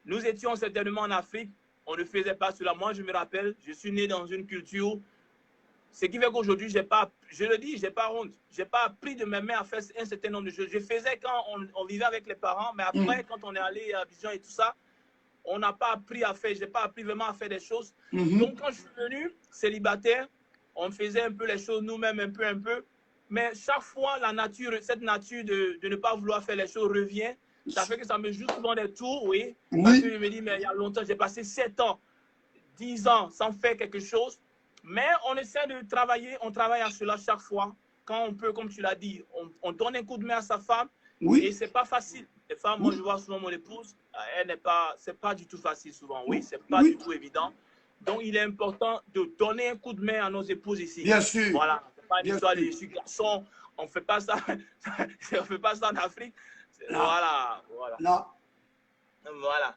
Nous étions certainement en Afrique, on ne faisait pas cela. Moi, je me rappelle, je suis né dans une culture Ce qui fait qu'aujourd'hui, je le dis, j'ai pas honte. J'ai pas appris de mes mains à faire un certain nombre de choses. Je faisais quand on vivait avec les parents, mais après, quand on est allé à Abidjan et tout ça, on n'a pas appris à faire. J'ai pas appris vraiment à faire des choses. Donc, quand je suis venu célibataire, on faisait un peu les choses nous-mêmes, un peu. Mais chaque fois, cette nature de ne pas vouloir faire les choses revient. Ça fait que ça me joue souvent des tours, oui. Parce que je me dis, mais il y a longtemps, j'ai passé 7 ans, 10 ans sans faire quelque chose. Mais on essaie de travailler, on travaille à cela chaque fois. Quand on peut, comme tu l'as dit, on donne un coup de main à sa femme. Et c'est pas facile. Les femmes, moi je vois souvent mon épouse, c'est pas du tout facile souvent. Oui, c'est pas du tout évident. Donc il est important de donner un coup de main à nos épouses ici. Bien sûr. Voilà, c'est pas une histoire de je suis garçon, on fait pas ça, on fait pas ça en Afrique. Voilà. Là. Voilà.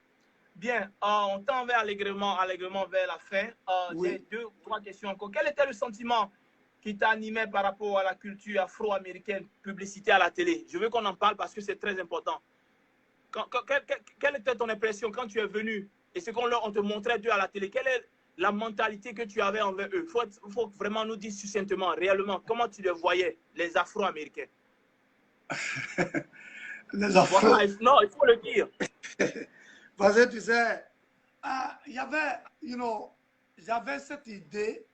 Bien, on tend allègrement vers la fin. J'ai 2 ou 3 questions encore. Quel était le sentiment qui t'animait par rapport à la culture afro-américaine, publicité à la télé? Je veux qu'on en parle parce que c'est très important. Quelle était ton impression quand tu es venu et ce qu'on te montrait d'eux à la télé? Quelle est la mentalité que tu avais envers eux? Il faut vraiment nous dire succinctement, réellement, comment tu les voyais, les afro-américains? Les afro... Voilà, non, il faut le dire. Parce que tu sais, il y avait, j'avais cette idée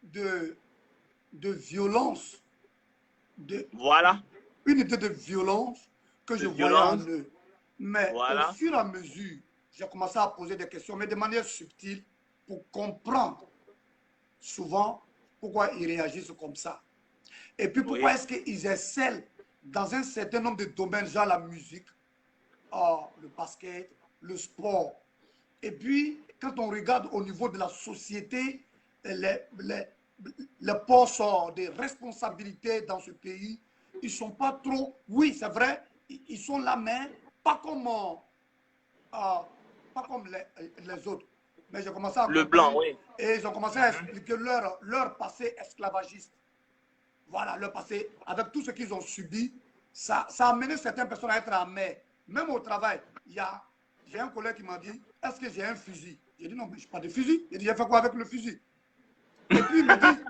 de violence. Voilà. Une idée de violence que je voyais en eux. Mais au fur et à mesure, j'ai commencé à poser des questions, mais de manière subtile, pour comprendre souvent pourquoi ils réagissent comme ça. Et puis pourquoi est-ce qu'ils excellent dans un certain nombre de domaines, genre la musique, le basket, le sport. Et puis, quand on regarde au niveau de la société, les postes de responsabilité dans ce pays, ils ne sont pas trop, oui, c'est vrai, ils sont là, mais pas comme les autres. Mais j'ai commencé à le blanc, oui. Et ils ont commencé à expliquer leur passé esclavagiste. Voilà, leur passé, avec tout ce qu'ils ont subi, ça a amené certaines personnes à être amères. Même au travail, j'ai un collègue qui m'a dit, est-ce que j'ai un fusil? J'ai dit non, mais je n'ai pas de fusil. Il dit, j'ai fait quoi avec le fusil? Et puis il me dit,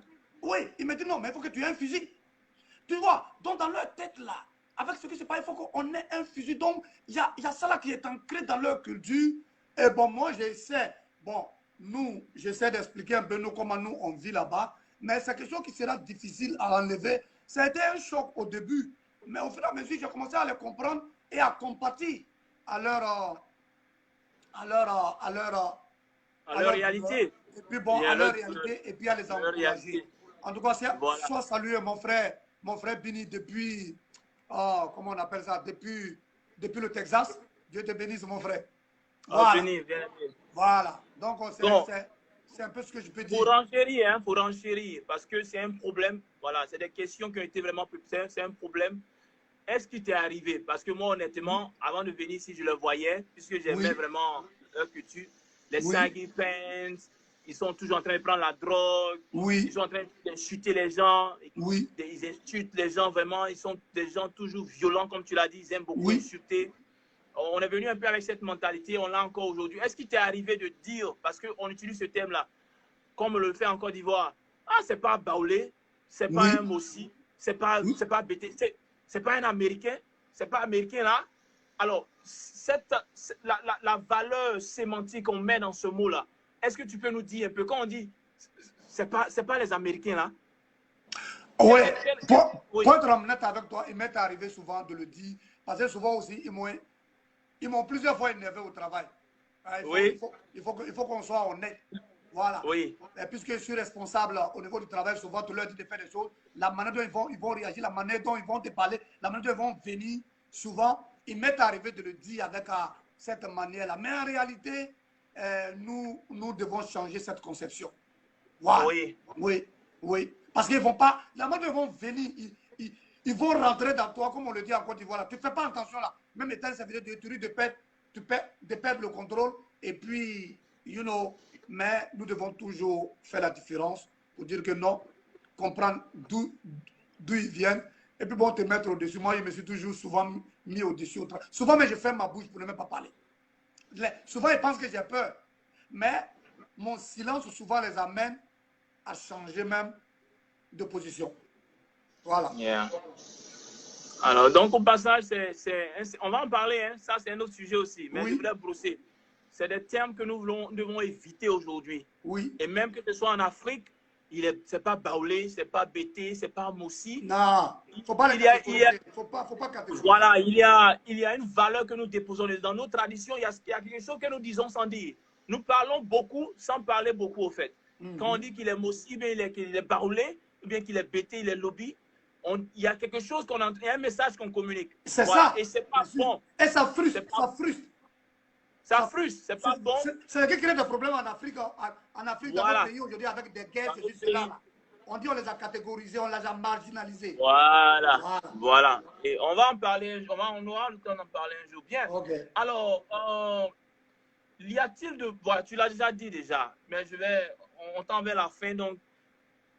oui, il me dit non, mais il faut que tu aies un fusil. Tu vois, donc dans leur tête là, avec ce qui se passe, il faut qu'on ait un fusil. Donc il y a ça là qui est ancré dans leur culture. Et bon, moi j'essaie, j'essaie d'expliquer un peu comment nous on vit là-bas. Mais c'est quelque chose qui sera difficile à enlever. Ça a été un choc au début. Mais au fur et à mesure, j'ai commencé à les comprendre et à compatir à leur réalité. Et puis bon, à leur réalité et puis à les encourager. En tout cas, soit saluer mon frère Bini depuis, comment on appelle ça, depuis le Texas. Dieu te bénisse, mon frère. Voilà. Voilà. Donc, c'est un peu ce que je peux dire. Pour renchérir, parce que c'est un problème. Voilà, c'est des questions qui ont été vraiment plus simples. C'est un problème. Est-ce qu'il t'est arrivé? Parce que moi, honnêtement, avant de venir ici, je le voyais, puisque j'aimais vraiment leur culture. Les saggy pants, ils sont toujours en train de prendre la drogue. Ils sont en train d'insulter les gens. Ils insultent les gens vraiment. Ils sont des gens toujours violents, comme tu l'as dit. Ils aiment beaucoup insulter. On est venu un peu avec cette mentalité. On l'a encore aujourd'hui. Est-ce qu'il t'est arrivé de dire, parce qu'on utilise ce thème-là, comme on le fait en Côte d'Ivoire, c'est pas Baoulé, c'est pas un Mossi, c'est pas BT, c'est pas un Américain, c'est pas américain là. Alors, la valeur sémantique qu'on met dans ce mot-là, est-ce que tu peux nous dire un peu, quand on dit, c'est pas les Américains là? Oui, pour être honnête avec toi, il m'est arrivé souvent de le dire, parce que souvent aussi, ils m'ont plusieurs fois énervé au travail. Il faut qu'on soit honnête. Voilà. Et puisque je suis responsable au niveau du travail, souvent tu leur dis de faire des choses, la manière dont ils vont réagir, la manière dont ils vont te parler, la manière dont ils vont venir, souvent, il m'est arrivé de le dire avec cette manière-là. Mais en réalité, nous devons changer cette conception. Voilà. Oui. Parce qu'ils vont pas, la manière dont ils vont venir, ils vont rentrer dans toi, comme on le dit en Côte d'Ivoire. Tu ne fais pas attention là. Même étant ça veut dire de perdre le contrôle. Et puis, mais nous devons toujours faire la différence pour dire que non, comprendre d'où ils viennent. Et puis bon, te mettre au-dessus. Moi, je me suis toujours souvent mis au-dessus. Souvent, mais je ferme ma bouche pour ne même pas parler. Souvent, ils pensent que j'ai peur. Mais mon silence souvent les amène à changer même de position. Voilà. Yeah. Alors, donc, au passage, on va en parler, hein. Ça, c'est un autre sujet aussi. Mais je voulais brosser. C'est des termes que nous devons éviter aujourd'hui. Oui. Et même que ce soit en Afrique, c'est pas baoulé, c'est pas bété, c'est pas moussi. Non, faut pas les catégoriser. Faut pas catégoriser. Voilà, il y a une valeur que nous déposons. Dans nos traditions, il y a quelque chose que nous disons sans dire. Nous parlons beaucoup sans parler beaucoup, au fait. Quand on dit qu'il est moussi, qu'il est baoulé, ou bien qu'il est bété, il est lobby, il y a quelque chose il y a un message qu'on communique. C'est ça. Et c'est pas bon. Et ça frustre. Ça frustre, c'est pas bon. C'est ce qui crée des problèmes en Afrique. En Afrique, dans nos pays aujourd'hui, avec des guerres, là. On dit on les a catégorisés, on les a marginalisés. Voilà. Et on va en parler, on aura le temps d'en parler un jour. Bien. Okay. Alors, y a-t-il de... Voilà, tu l'as déjà dit déjà, mais on tend vers la fin. Donc,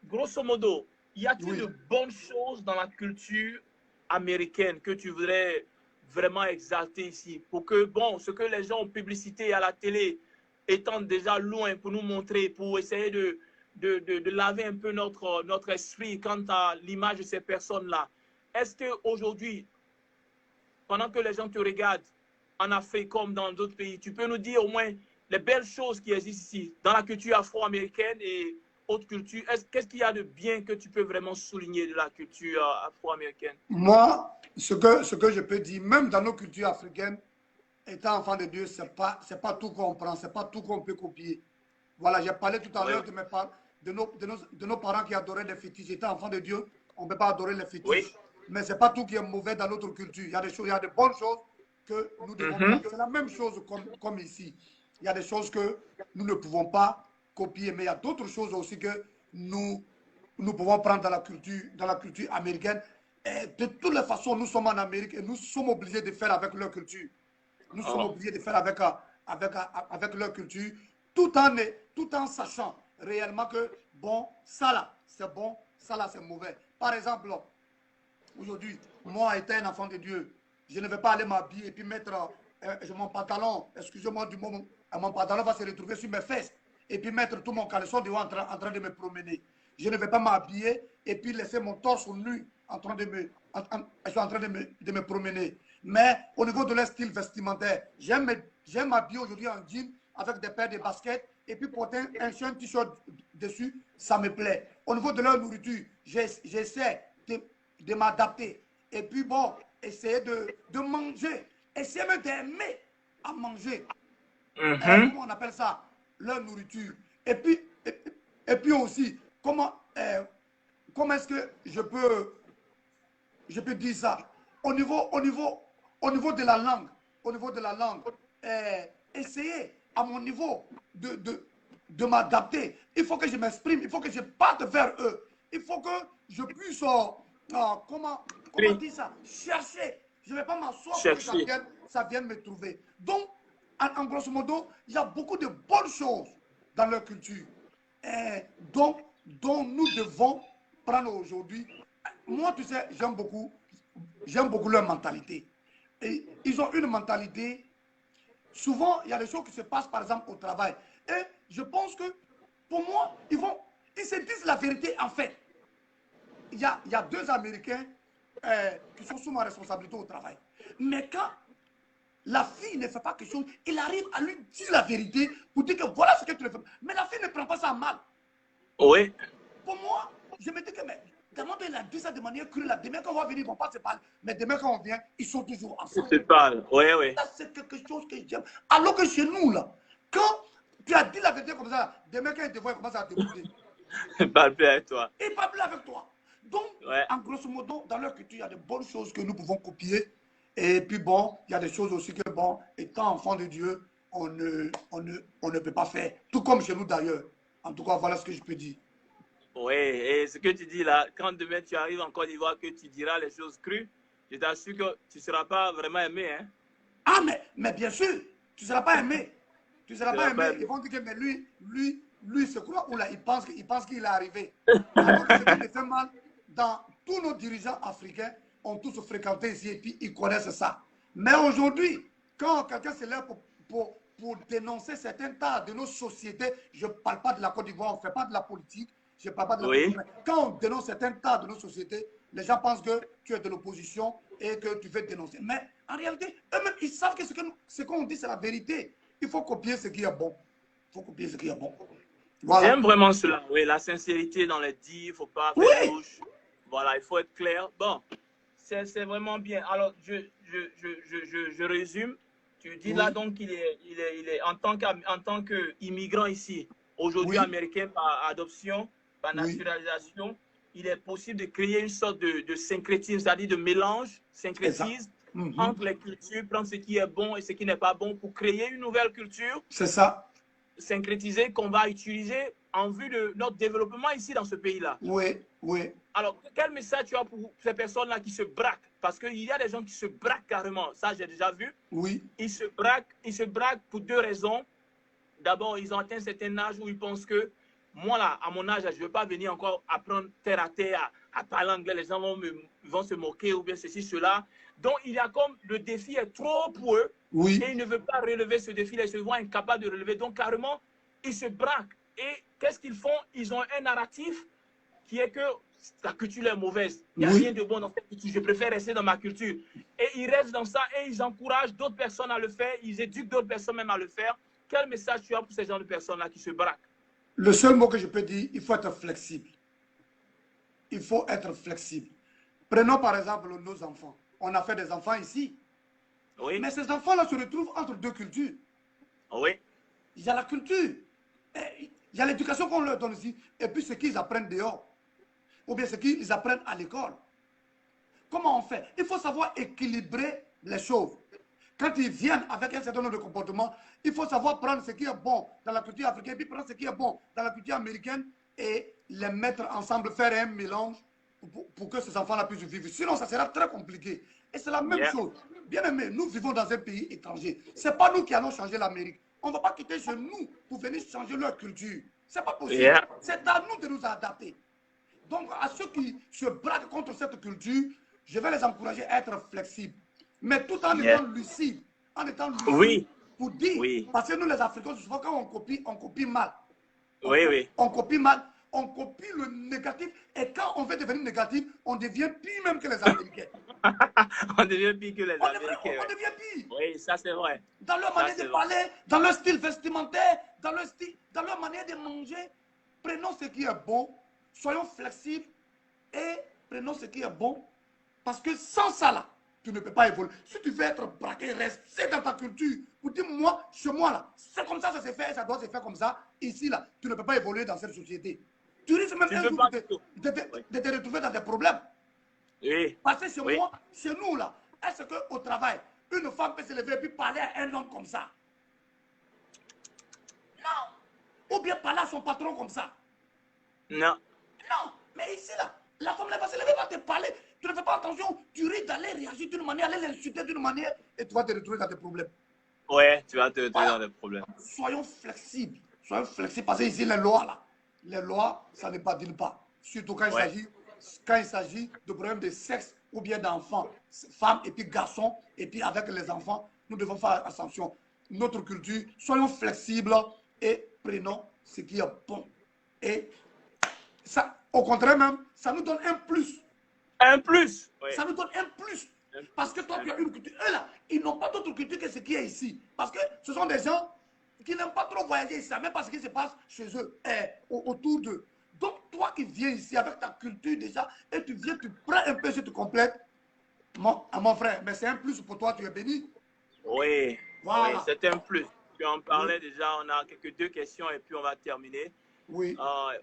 grosso modo, y a-t-il de bonnes choses dans la culture américaine que tu voudrais vraiment exalter ici pour que, bon, ce que les gens ont publicité à la télé étant déjà loin pour nous montrer, pour essayer de laver un peu notre esprit quant à l'image de ces personnes-là. Est-ce qu'aujourd'hui, pendant que les gens te regardent en Afrique comme dans d'autres pays, tu peux nous dire au moins les belles choses qui existent ici, dans la culture afro-américaine et autres cultures? Qu'est-ce qu'il y a de bien que tu peux vraiment souligner de la culture afro-américaine? Moi, ce que je peux dire, même dans nos cultures africaines, étant enfant de Dieu, c'est pas tout qu'on prend, c'est pas tout qu'on peut copier. Voilà, j'ai parlé tout à l'heure de nos parents qui adoraient les fétiches. Étant enfant de Dieu, on ne peut pas adorer les fétiches. Oui. Mais ce n'est pas tout qui est mauvais dans notre culture. Il y a des choses, il y a de bonnes choses que nous devons faire. C'est la même chose comme ici. Il y a des choses que nous ne pouvons pas copier, mais il y a d'autres choses aussi que nous pouvons prendre dans la culture américaine. Et de toutes les façons, nous sommes en Amérique et nous sommes obligés de faire avec leur culture. Nous sommes obligés de faire avec leur culture, tout en sachant réellement que, bon, ça là, c'est bon, ça là, c'est mauvais. Par exemple, aujourd'hui, moi, étant un enfant de Dieu, je ne vais pas aller m'habiller et puis mettre mon pantalon, excusez-moi du moment, mon pantalon va se retrouver sur mes fesses et puis mettre tout mon caleçon dehors en train de me promener. Je ne vais pas m'habiller et puis laisser mon torse nu en train de me promener. Mais au niveau de leur style vestimentaire, j'aime m'habiller aujourd'hui en jean avec des paires de baskets et puis porter un t-shirt dessus, ça me plaît. Au niveau de leur nourriture, j'essaie de m'adapter. Et puis bon, essayer de manger. Essayer même d'aimer à manger. Comment on appelle ça? Leur nourriture. Et puis aussi, comment est-ce que je peux dire ça? Au niveau de la langue, essayer à mon niveau de m'adapter. Il faut que je m'exprime, il faut que je parte vers eux. Il faut que je puisse, comment dire ça? Chercher. Je ne vais pas m'asseoir pour que ça vienne me trouver. Donc, en grosso modo, il y a beaucoup de bonnes choses dans leur culture. dont nous devons prendre aujourd'hui. Moi, tu sais, j'aime beaucoup leur mentalité. Et ils ont une mentalité. Souvent, il y a des choses qui se passent, par exemple, au travail. Et je pense que, pour moi, ils se disent la vérité, en fait. Il y a deux Américains qui sont sous ma responsabilité au travail. Mais quand la fille ne fait pas quelque chose, il arrive à lui dire la vérité pour dire que voilà ce que tu le fais. Mais la fille ne prend pas ça mal. Oui. Pour moi, je me dis que, mais d'abord, il a dit ça de manière crue. Là. Demain, quand on va venir, ils ne vont pas se parler. Mais demain, quand on vient, ils sont toujours ensemble. Ils se parlent, oui, oui. Ça, c'est quelque chose que j'aime. Alors que chez nous, là, quand tu as dit la vérité comme ça, demain, quand ils te voient, ils commencent à te bouder. Ils ne parlent plus avec toi. Ils ne parlent plus avec toi. Donc, en grosso modo, dans leur culture, il y a de bonnes choses que nous pouvons copier. Et puis bon, il y a des choses aussi que, bon, étant enfant de Dieu, on ne peut pas faire. Tout comme chez nous d'ailleurs. En tout cas, voilà ce que je peux dire. Oui, et ce que tu dis là, quand demain tu arrives en Côte d'Ivoire, que tu diras les choses crues, je t'assure que tu ne seras pas vraiment aimé. Hein? Ah, mais bien sûr, tu ne seras pas aimé. Tu ne seras pas aimé. Ils vont dire que mais lui, c'est quoi? Ou là, il pense qu'il est arrivé. Alors que ce qui me fait mal, dans tous nos dirigeants africains, ont tous fréquenté ici et puis ils connaissent ça. Mais aujourd'hui, quand quelqu'un se lève pour dénoncer certains tas de nos sociétés, je ne parle pas de la Côte d'Ivoire, on ne fait pas de la politique, Je ne parle pas de la Oui. politique. Quand on dénonce certains cas de nos sociétés, les gens pensent que tu es de l'opposition et que tu veux dénoncer. Mais en réalité, eux-mêmes, ils savent que ce qu'on dit, c'est la vérité. Il faut copier ce qui est bon. Il faut copier ce qui est bon. Voilà. J'aime vraiment cela. Oui, la sincérité dans les dits, il ne faut pas faire Oui. louche. Voilà, il faut être clair. Bon, c'est vraiment bien. Alors, je résume. Tu dis là Oui. donc qu'il est en tant qu'immigrant ici, aujourd'hui Oui. américain par adoption, par Oui. naturalisation, il est possible de créer une sorte de syncrétisme, c'est-à-dire de mélange, syncrétisme entre les cultures, prendre ce qui est bon et ce qui n'est pas bon pour créer une nouvelle culture C'est ça. syncrétisée qu'on va utiliser en vue de notre développement ici dans ce pays-là. Oui, oui. Alors, quel message tu as pour ces personnes-là qui se braquent? Parce qu'il y a des gens qui se braquent carrément. Ça, j'ai déjà vu. Oui. Ils se braquent pour deux raisons. D'abord, ils ont atteint un certain âge où ils pensent que moi, là, à mon âge, je ne vais pas venir encore apprendre terre à terre, à parler anglais. Les gens vont se moquer ou bien ceci, cela. Donc, il y a comme le défi est trop pour eux. Oui. Et ils ne veulent pas relever ce défi. Ils se voient incapables de relever. Donc, carrément, ils se braquent. Et qu'est-ce qu'ils font? Ils ont un narratif qui est que la culture est mauvaise. Il n'y a rien de bon dans cette culture. Je préfère rester dans ma culture. Et ils restent dans ça et ils encouragent d'autres personnes à le faire. Ils éduquent d'autres personnes même à le faire. Quel message tu as pour ces gens de personnes-là qui se braquent? Le seul mot que je peux dire, il faut être flexible. Il faut être flexible. Prenons par exemple nos enfants. On a fait des enfants ici. Oui. Mais ces enfants-là se retrouvent entre deux cultures. Oui. Il y a la culture. Il y a l'éducation qu'on leur donne ici. Et puis ce qu'ils apprennent dehors. Ou bien ce qu'ils apprennent à l'école. Comment on fait? Il faut savoir équilibrer les choses. Quand ils viennent avec un certain nombre de comportements, il faut savoir prendre ce qui est bon dans la culture africaine, puis prendre ce qui est bon dans la culture américaine et les mettre ensemble, faire un mélange pour que ces enfants-là puissent vivre. Sinon, ça sera très compliqué. Et c'est la même chose. Bien aimé, nous vivons dans un pays étranger. Ce n'est pas nous qui allons changer l'Amérique. On ne va pas quitter chez nous pour venir changer leur culture. Ce n'est pas possible. C'est à nous de nous adapter. Donc, à ceux qui se braquent contre cette culture, je vais les encourager à être flexibles. Mais tout en étant lucides. En étant lucides pour dire. Parce que nous, les Africains, souvent, quand on copie mal. On copie mal. On copie le négatif. Et quand on veut devenir négatif, on devient pire même que les Américains. On devient pire que les Américains. On devient pire. Oui, ça c'est vrai. Dans leur manière de parler, dans leur style vestimentaire, dans leur manière de manger. Prenons ce qui est bon. Soyons flexibles et prenons ce qui est bon. Parce que sans ça, là, tu ne peux pas évoluer. Si tu veux être braqué, reste dans ta culture. Pour dire, moi, chez moi, là, c'est comme ça se fait, ça doit se faire comme ça. Ici, là, tu ne peux pas évoluer dans cette société. Tu risques même un jour de te retrouver dans des problèmes. Oui. Parce que chez nous, là, est-ce qu'au travail, une femme peut se lever et puis parler à un homme comme ça? Non. Ou bien parler à son patron comme ça? Non. Non. Mais ici, là, la femme, elle va se lever, va te parler. Tu ne fais pas attention, tu risques d'aller réagir d'une manière, aller l'insulter d'une manière, et tu vas te retrouver dans des problèmes. Ouais, tu vas te retrouver dans des problèmes. Soyons flexibles. Soyons flexibles, parce que ici, les lois, là, les lois, ça ne badine pas. Surtout quand il s'agit de problèmes de sexe ou bien d'enfants, femmes et puis garçons, et puis avec les enfants, nous devons faire attention. Notre culture, soyons flexibles et prenons ce qui est bon. Et ça, au contraire même, ça nous donne un plus. Un plus. Ça nous donne un plus. Parce que toi, tu as une culture. Eux, là, ils n'ont pas d'autre culture que ce qui est ici. Parce que ce sont des gens qui n'aiment pas trop voyager ici, même parce ce qui se passe chez eux, autour d'eux. Donc, toi qui viens ici avec ta culture déjà, et tu viens, tu prends un peu, tu complètes. Mon frère, mais c'est un plus pour toi, tu es béni. Oui, voilà. Oui, c'est un plus. Tu en parlais déjà, on a quelques deux questions et puis on va terminer. Oui.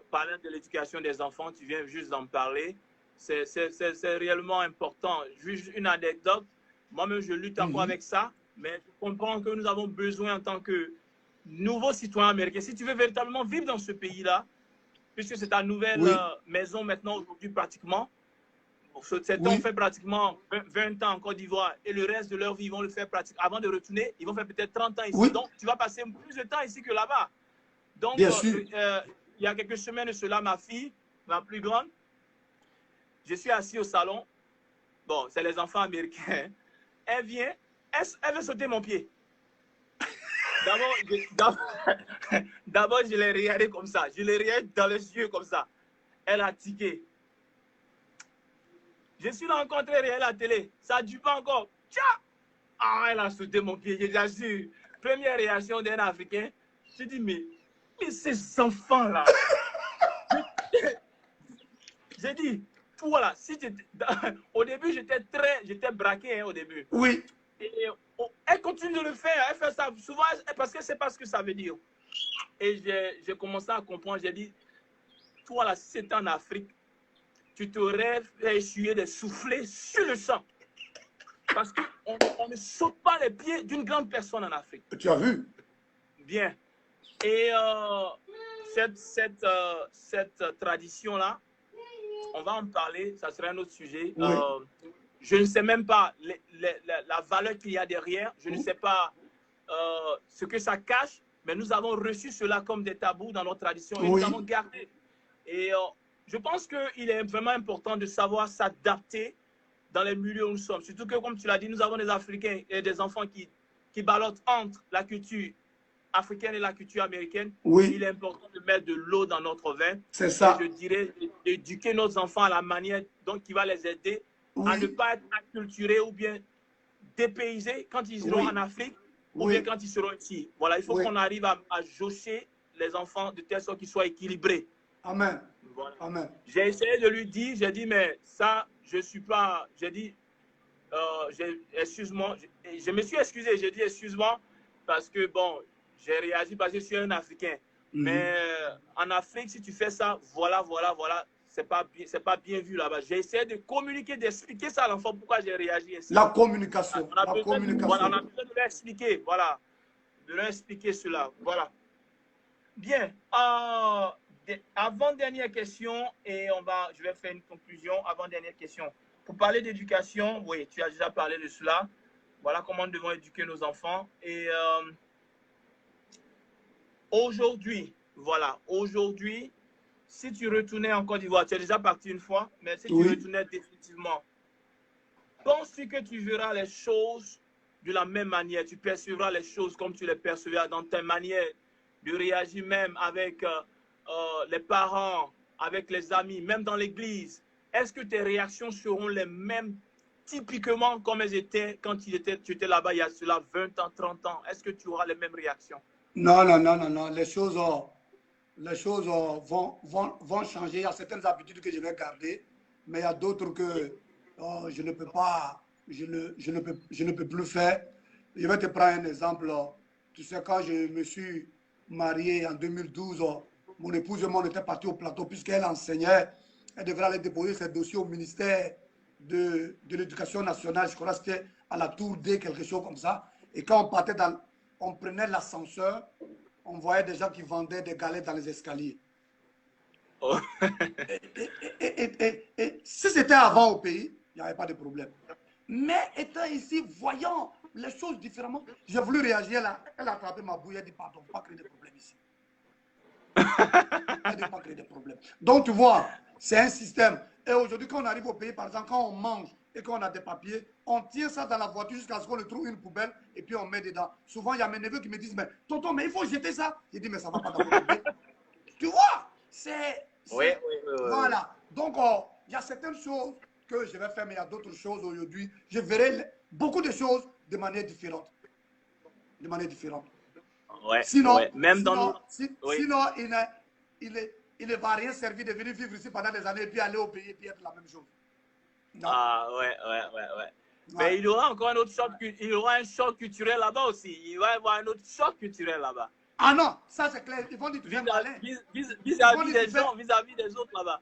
Parlant de l'éducation des enfants, tu viens juste d'en parler. C'est réellement important. Juste une anecdote. Moi-même, je lutte encore avec ça, mais je comprends que nous avons besoin en tant que nouveaux citoyens américains. Si tu veux véritablement vivre dans ce pays-là, puisque c'est ta nouvelle maison maintenant, aujourd'hui pratiquement, certains ont fait pratiquement 20 ans en Côte d'Ivoire et le reste de leur vie, ils vont le faire pratiquement. Avant de retourner, ils vont faire peut-être 30 ans ici. Donc, tu vas passer plus de temps ici que là-bas. Donc, il y a quelques semaines de cela, ma fille, ma plus grande, je suis assis au salon. Bon, c'est les enfants américains. Elle vient, elle veut sauter mon pied. D'abord, je l'ai regardé comme ça. Je l'ai regardé dans les yeux comme ça. elle a tiqué. Je suis rencontré à la télé. Ça ne dure pas encore. Tcha! Ah, elle a sauté mon pied. J'ai assure. Première réaction d'un Africain. Je dis, mais ces enfants-là. J'ai dit, voilà, si au début, j'étais braqué hein, au début. Oui. Et elle continue de le faire. Elle fait ça souvent parce que c'est pas ce que ça veut dire. Et j'ai commencé à comprendre. J'ai dit, toi là, si c'était en Afrique, tu t'aurais fait essuyer des soufflets sur le sang. Parce qu'on ne saute pas les pieds d'une grande personne en Afrique. Tu as vu? Bien. Et cette tradition-là, on va en parler, ça serait un autre sujet. Oui. Je ne sais même pas la valeur qu'il y a derrière. Je ne sais pas ce que ça cache, mais nous avons reçu cela comme des tabous dans notre tradition et Oui. nous avons gardé. Et je pense qu'il est vraiment important de savoir s'adapter dans les milieux où nous sommes. Surtout que, comme tu l'as dit, nous avons des Africains et des enfants qui ballottent entre la culture africaine et la culture américaine. Oui. Il est important de mettre de l'eau dans notre vin. C'est ça. Et je dirais d'éduquer nos enfants à la manière donc qui va les aider à ne pas être acculturés ou bien dépaysés quand ils seront en Afrique ou bien quand ils seront ici. Voilà, il faut qu'on arrive à jauger les enfants de telle sorte qu'ils soient équilibrés. Amen. Voilà. Amen. J'ai essayé de lui dire, j'ai dit, mais ça, je ne suis pas. J'ai dit, excuse-moi. Je me suis excusé, j'ai dit, excuse-moi, parce que, bon, j'ai réagi parce que je suis un Africain. Mais en Afrique, si tu fais ça, voilà, c'est pas bien vu là-bas. J'ai essayé de communiquer, d'expliquer ça à l'enfant, pourquoi j'ai réagi ainsi. La communication. On a besoin de leur expliquer, voilà. De leur expliquer cela, voilà. Bien. Avant-dernière question, et je vais faire une conclusion. Avant-dernière question. Pour parler d'éducation, oui, tu as déjà parlé de cela. Voilà comment nous devons éduquer nos enfants. Et aujourd'hui, si tu retournais en Côte d'Ivoire, tu es déjà parti une fois, mais si tu retournais définitivement, penses-tu que tu verras les choses de la même manière? Tu percevras les choses comme tu les percevras dans ta manière de réagir même avec les parents, avec les amis, même dans l'église. Est-ce que tes réactions seront les mêmes typiquement comme elles étaient quand tu étais là-bas il y a cela 20 ans, 30 ans? Est-ce que tu auras les mêmes réactions? Non. Les choses vont changer. Il y a certaines habitudes que je vais garder, mais il y a d'autres que je ne peux pas, je ne peux plus faire. Je vais te prendre un exemple. Tu sais, quand je me suis marié en 2012, mon épouse et moi, on était partis au plateau puisqu'elle enseignait. Elle devrait aller déposer ses dossiers au ministère de l'Éducation nationale. Je crois que c'était à la Tour D, quelque chose comme ça. Et quand on partait on prenait l'ascenseur, on voyait des gens qui vendaient des galettes dans les escaliers. Oh. Et si c'était avant au pays, il n'y avait pas de problème. Mais étant ici, voyant les choses différemment, j'ai voulu réagir là. Elle a attrapé ma bouille, elle a dit pardon, pas créer de problème ici. Elle ne pas créer de problème. Donc tu vois, c'est un système. Et aujourd'hui, quand on arrive au pays, par exemple, quand on mange et qu'on a des papiers, on tient ça dans la voiture jusqu'à ce qu'on le trouve une poubelle et puis on met dedans. Souvent, il y a mes neveux qui me disent, mais tonton, mais il faut jeter ça. Je dis, mais ça ne va pas dans le poubelle. Tu vois, oui. Voilà. Donc, il y a certaines choses que je vais faire, mais il y a d'autres choses aujourd'hui. Je verrai beaucoup de choses de manière différente. De manière différente. Ouais, sinon, même sinon, dans nous. Sinon, il ne va rien servir de venir vivre ici pendant des années et puis aller au pays et puis être la même chose. Non. Ah, ouais. Mais il y aura encore un autre choc, il y aura un choc culturel là-bas aussi. Il va y avoir un autre choc culturel là-bas. Ah non, ça c'est clair. Ils vont dire que tu fais malin. Vis-à-vis des gens, vis-à-vis des autres là-bas.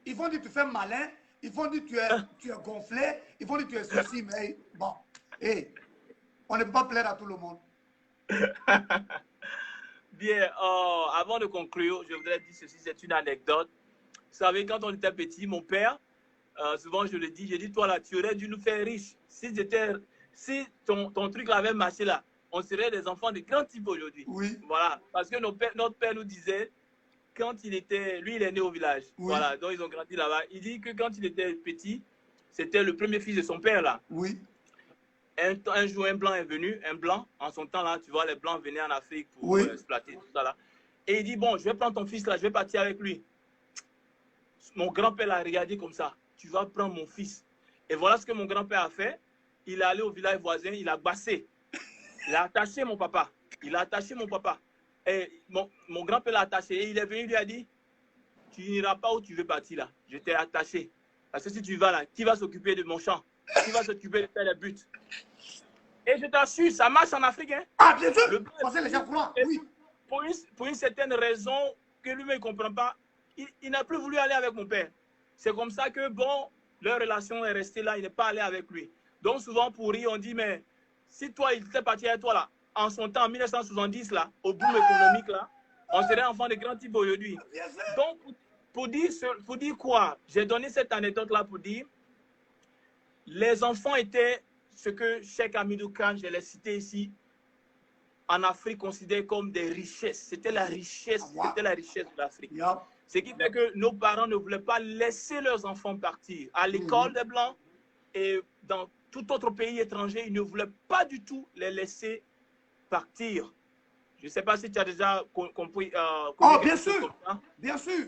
Ils vont dire que tu fais malin. Ils vont dire que tu es gonflé. Ils vont dire que tu es ceci. Mais bon, on ne peut pas plaire à tout le monde. Bien, avant de conclure, je voudrais dire ceci, c'est une anecdote. Vous savez, quand on était petit, mon père, souvent je le dis, j'ai dit, toi là, tu aurais dû nous faire riches. Si ton truc avait marché là, on serait des enfants de grand type aujourd'hui. Oui. Voilà, parce que notre père nous disait, quand il est né au village. Oui. Voilà, donc ils ont grandi là-bas. Il dit que quand il était petit, c'était le premier fils de son père là. Oui. Un jour, un blanc est venu, en son temps là, tu vois, les blancs venaient en Afrique pour exploiter tout ça là. Et il dit, bon, je vais prendre ton fils là, je vais partir avec lui. Mon grand-père l'a regardé comme ça. Tu vas prendre mon fils. Et voilà ce que mon grand-père a fait. Il est allé au village voisin, il a bassé. Il a attaché mon papa. Il a attaché mon papa. Et mon grand-père l'a attaché. Et il est venu, il lui a dit, tu n'iras pas où tu veux partir là. Je t'ai attaché. Parce que si tu vas là, qui va s'occuper de mon champ? Qui va s'occuper de faire les buts? Et je t'assure, ça marche en Afrique. Hein? Ah, bien sûr. Parce que les gens croient, oui. Pour une certaine raison que lui-même ne comprend pas, il n'a plus voulu aller avec mon père. C'est comme ça que, bon, leur relation est restée là, il n'est pas allé avec lui. Donc, souvent, pour rire, on dit, mais si toi, il était parti avec toi, là, en son temps, en 1970, là, au boom économique, là, on serait enfant de grands types aujourd'hui. Donc, pour dire quoi? J'ai donné cette anecdote-là pour dire, les enfants étaient ce que Cheikh Hamidou Kane, je l'ai cité ici, en Afrique, considéré comme des richesses. C'était la richesse, c'était la richesse de l'Afrique. Ce qui fait que nos parents ne voulaient pas laisser leurs enfants partir à l'école des Blancs et dans tout autre pays étranger, ils ne voulaient pas du tout les laisser partir. Je ne sais pas si tu as déjà compris. Oh, bien sûr, bien sûr,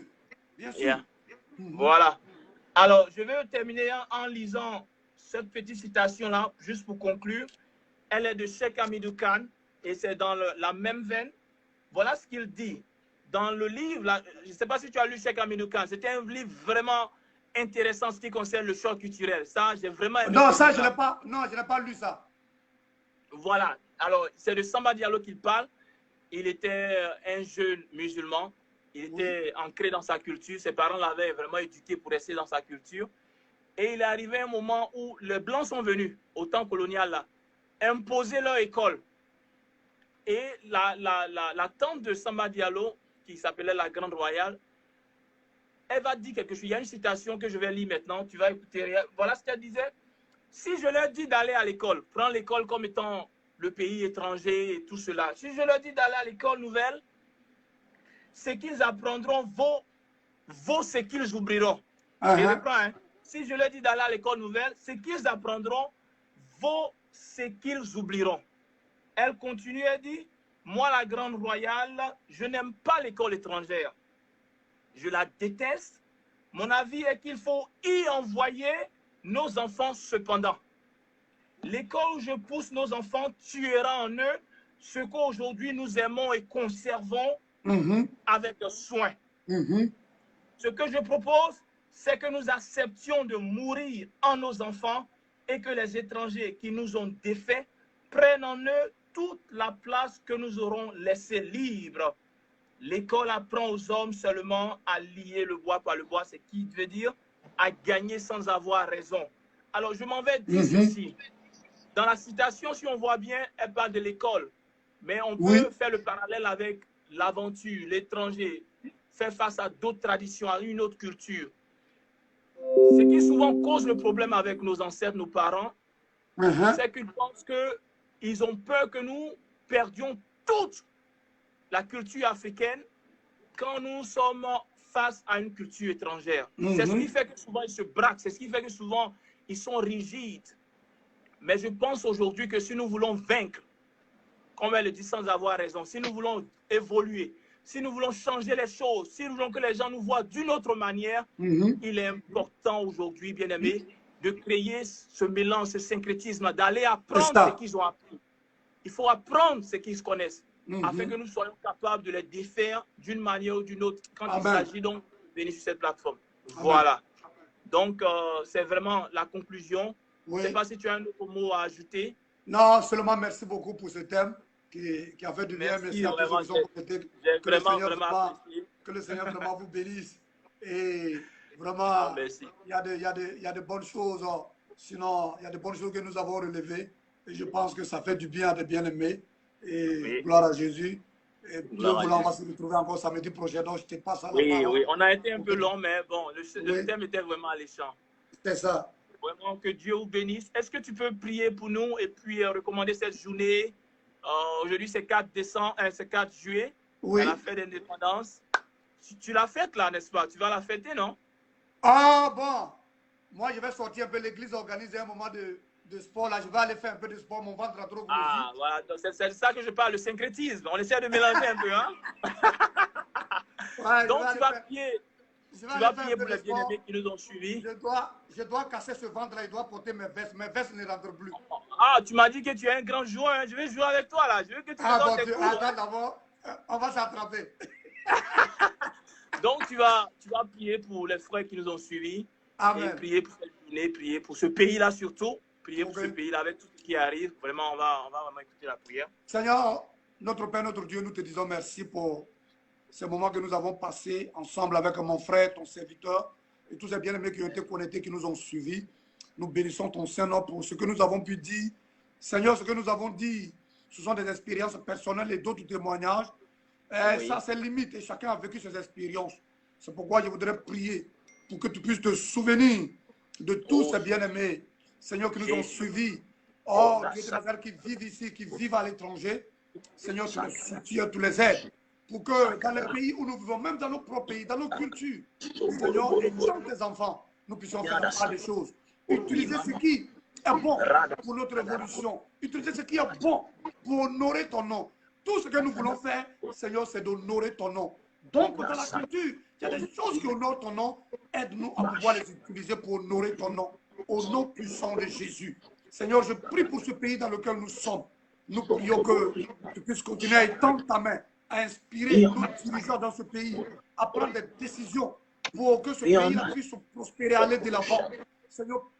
bien sûr. Yeah. Voilà. Alors, je vais terminer en lisant cette petite citation-là, juste pour conclure. Elle est de Cheikh Hamidou Kane et c'est dans la même veine. Voilà ce qu'il dit. Dans le livre, là, je ne sais pas si tu as lu Cheikh Hamidou Kane, c'était un livre vraiment intéressant en ce qui concerne le choc culturel. Ça, j'ai vraiment aimé. Non, ça, je n'ai pas lu ça. Voilà. Alors, c'est de Samba Diallo qu'il parle. Il était un jeune musulman. Il était ancré dans sa culture. Ses parents l'avaient vraiment éduqué pour rester dans sa culture. Et il est arrivé un moment où les Blancs sont venus, au temps colonial, là, imposer leur école. Et la tante de Samba Diallo, qui s'appelait la Grande Royale, elle va dire quelque chose. Il y a une citation que je vais lire maintenant. Tu vas écouter. Voilà ce qu'elle disait. Si je leur dis d'aller à l'école, prends l'école comme étant le pays étranger et tout cela. Si je leur dis d'aller à l'école nouvelle, ce qu'ils apprendront vaut ce qu'ils oublieront. Je reprends, hein. Si je leur dis d'aller à l'école nouvelle, ce qu'ils apprendront vaut ce qu'ils oublieront. Elle continue et dit, moi la Grande Royale, je n'aime pas l'école étrangère. Je la déteste. Mon avis est qu'il faut y envoyer nos enfants cependant. L'école où je pousse nos enfants tuera en eux ce qu'aujourd'hui nous aimons et conservons avec soin. Ce que je propose, c'est que nous acceptions de mourir en nos enfants et que les étrangers qui nous ont défaits prennent en eux toute la place que nous aurons laissée libre. L'école apprend aux hommes seulement à lier le bois par le bois, ce qui veut dire à gagner sans avoir raison. Alors, je m'en vais dire ceci. Dans la citation, si on voit bien, elle parle de l'école. Mais on peut faire le parallèle avec l'aventure, l'étranger, faire face à d'autres traditions, à une autre culture. Ce qui souvent cause le problème avec nos ancêtres, nos parents, c'est qu'ils pensent qu'ils ont peur que nous perdions toute la culture africaine quand nous sommes face à une culture étrangère. C'est ce qui fait que souvent ils se braquent, c'est ce qui fait que souvent ils sont rigides. Mais je pense aujourd'hui que si nous voulons vaincre, comme elle le dit sans avoir raison, si nous voulons évoluer, si nous voulons changer les choses, si nous voulons que les gens nous voient d'une autre manière, il est important aujourd'hui, bien aimé, de créer ce mélange, ce syncrétisme, d'aller apprendre ce qu'ils ont appris. Il faut apprendre ce qu'ils connaissent, afin que nous soyons capables de les défaire d'une manière ou d'une autre quand il s'agit donc de venir sur cette plateforme. Voilà. Donc, c'est vraiment la conclusion. Je ne sais pas si tu as un autre mot à ajouter. Non, seulement merci beaucoup pour ce thème qui a fait du bien. Merci à tous ceux qui sont connectés. Que le Seigneur vraiment vous bénisse. Et vraiment, il y a de bonnes choses. Sinon, il y a de bonnes choses que nous avons relevées. Et je pense que ça fait du bien à des bien-aimés. Et gloire à Jésus. Et Dieu voulant, on va se retrouver encore samedi prochain. Donc, je te passe à la parole. Oui, on a été un peu long, mais bon, le thème était vraiment alléchant. C'est ça. Vraiment, que Dieu vous bénisse. Est-ce que tu peux prier pour nous et puis recommander cette journée? Aujourd'hui, c'est 4 décembre, c'est 4 juillet, à la fête d'indépendance. Tu l'as fête là, n'est-ce pas? Tu vas la fêter, non? Ah bon, moi je vais sortir un peu, l'église organiser un moment de sport là, je vais aller faire un peu de sport, mon ventre a trop grossi. Ah voilà, c'est ça que je parle, le syncrétisme. On essaie de mélanger un peu, hein? Donc Je vais Tu vas aller faire un prier peu pour de les sport. bien-aimés qui nous ont suivis. Je dois casser ce ventre-là. Il doit porter mes vestes. Mes vestes ne rentrent plus. Ah, tu m'as dit que tu es un grand joueur. Hein. Je vais jouer avec toi là. Je veux que tu me Ah donnes bon des Dieu, coups. attends Hein. d'abord. On va s'attraper. Donc, tu vas prier pour les frères qui nous ont suivis. Amen. Et prier pour cette journée, prier pour ce pays-là surtout. Prier pour Ok. ce pays-là avec tout ce qui arrive. Vraiment, on va vraiment écouter la prière. Seigneur, notre Père, notre Dieu, nous te disons merci pour ce moment que nous avons passé ensemble avec mon frère, ton serviteur, et tous ces bien-aimés qui ont été connectés, qui nous ont suivis. Nous bénissons ton Saint-Nom pour ce que nous avons pu dire. Seigneur, ce que nous avons dit, ce sont des expériences personnelles et d'autres témoignages. Oui. Ça, c'est limite et chacun a vécu ses expériences. C'est pourquoi je voudrais prier pour que tu puisses te souvenir de tous ces bien-aimés, Seigneur, qui nous ont suivis. Oh, Dieu de Nazareth, qui vivent ici, qui vivent à l'étranger. Seigneur, tu les soutiens, tu les aides. Pour que dans les pays où nous vivons, même dans nos propres pays, dans nos cultures, Seigneur, étant tes enfants, nous puissions faire la part des choses. Utiliser ce qui est bon pour notre évolution. Utiliser ce qui est bon pour honorer ton nom. Tout ce que nous voulons faire, Seigneur, c'est d'honorer ton nom. Donc, dans la culture, il y a des choses qui honorent ton nom. Aide-nous à pouvoir les utiliser pour honorer ton nom. Au nom puissant de Jésus. Seigneur, je prie pour ce pays dans lequel nous sommes. Nous prions que tu puisses continuer à étendre ta main, à inspirer nos dirigeants dans ce pays, à prendre des décisions pour que ce pays-là puisse prospérer, aller de l'avant. Seigneur,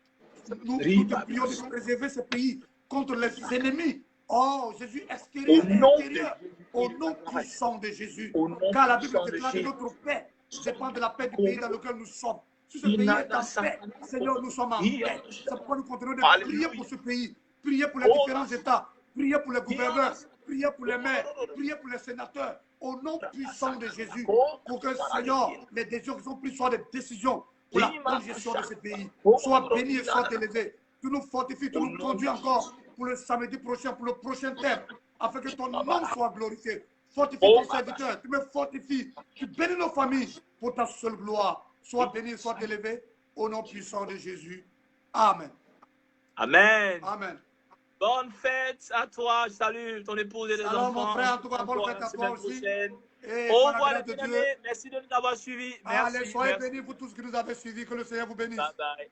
nous te prions de préserver ce pays contre les ennemis. Oh, Jésus, extérieur et intérieur, au nom puissant de Jésus. Car la Bible déclare que notre paix dépend de la paix du pays dans lequel nous sommes. Si ce pays est en paix, Seigneur, nous sommes en paix. C'est pourquoi nous continuons de prier pour ce pays, prier pour les différents États, prier pour les gouverneurs, prier pour les maires, prier pour les sénateurs, au nom puissant de Jésus, pour que, Seigneur, les décisions qui sont prises soient des décisions pour la bonne gestion de ce pays. Sois béni et sois élevé. Tu nous fortifies, tu nous conduis encore pour le samedi prochain, pour le prochain thème, afin que ton nom soit glorifié. Fortifie ton serviteur, tu me fortifies, tu bénis nos familles pour ta seule gloire. Sois béni, sois élevé, au nom puissant de Jésus. Amen. Amen. Amen. Bonne fête à toi. Salue ton épouse et tes enfants. Alors, mon frère, en tout cas, bonne fête à toi aussi. Et au par la revoir, grâce les de Dieu. Merci de nous avoir suivis. Allez, Merci. soyez bénis, vous tous qui nous avez suivis. Que le Seigneur vous bénisse. Bye bye.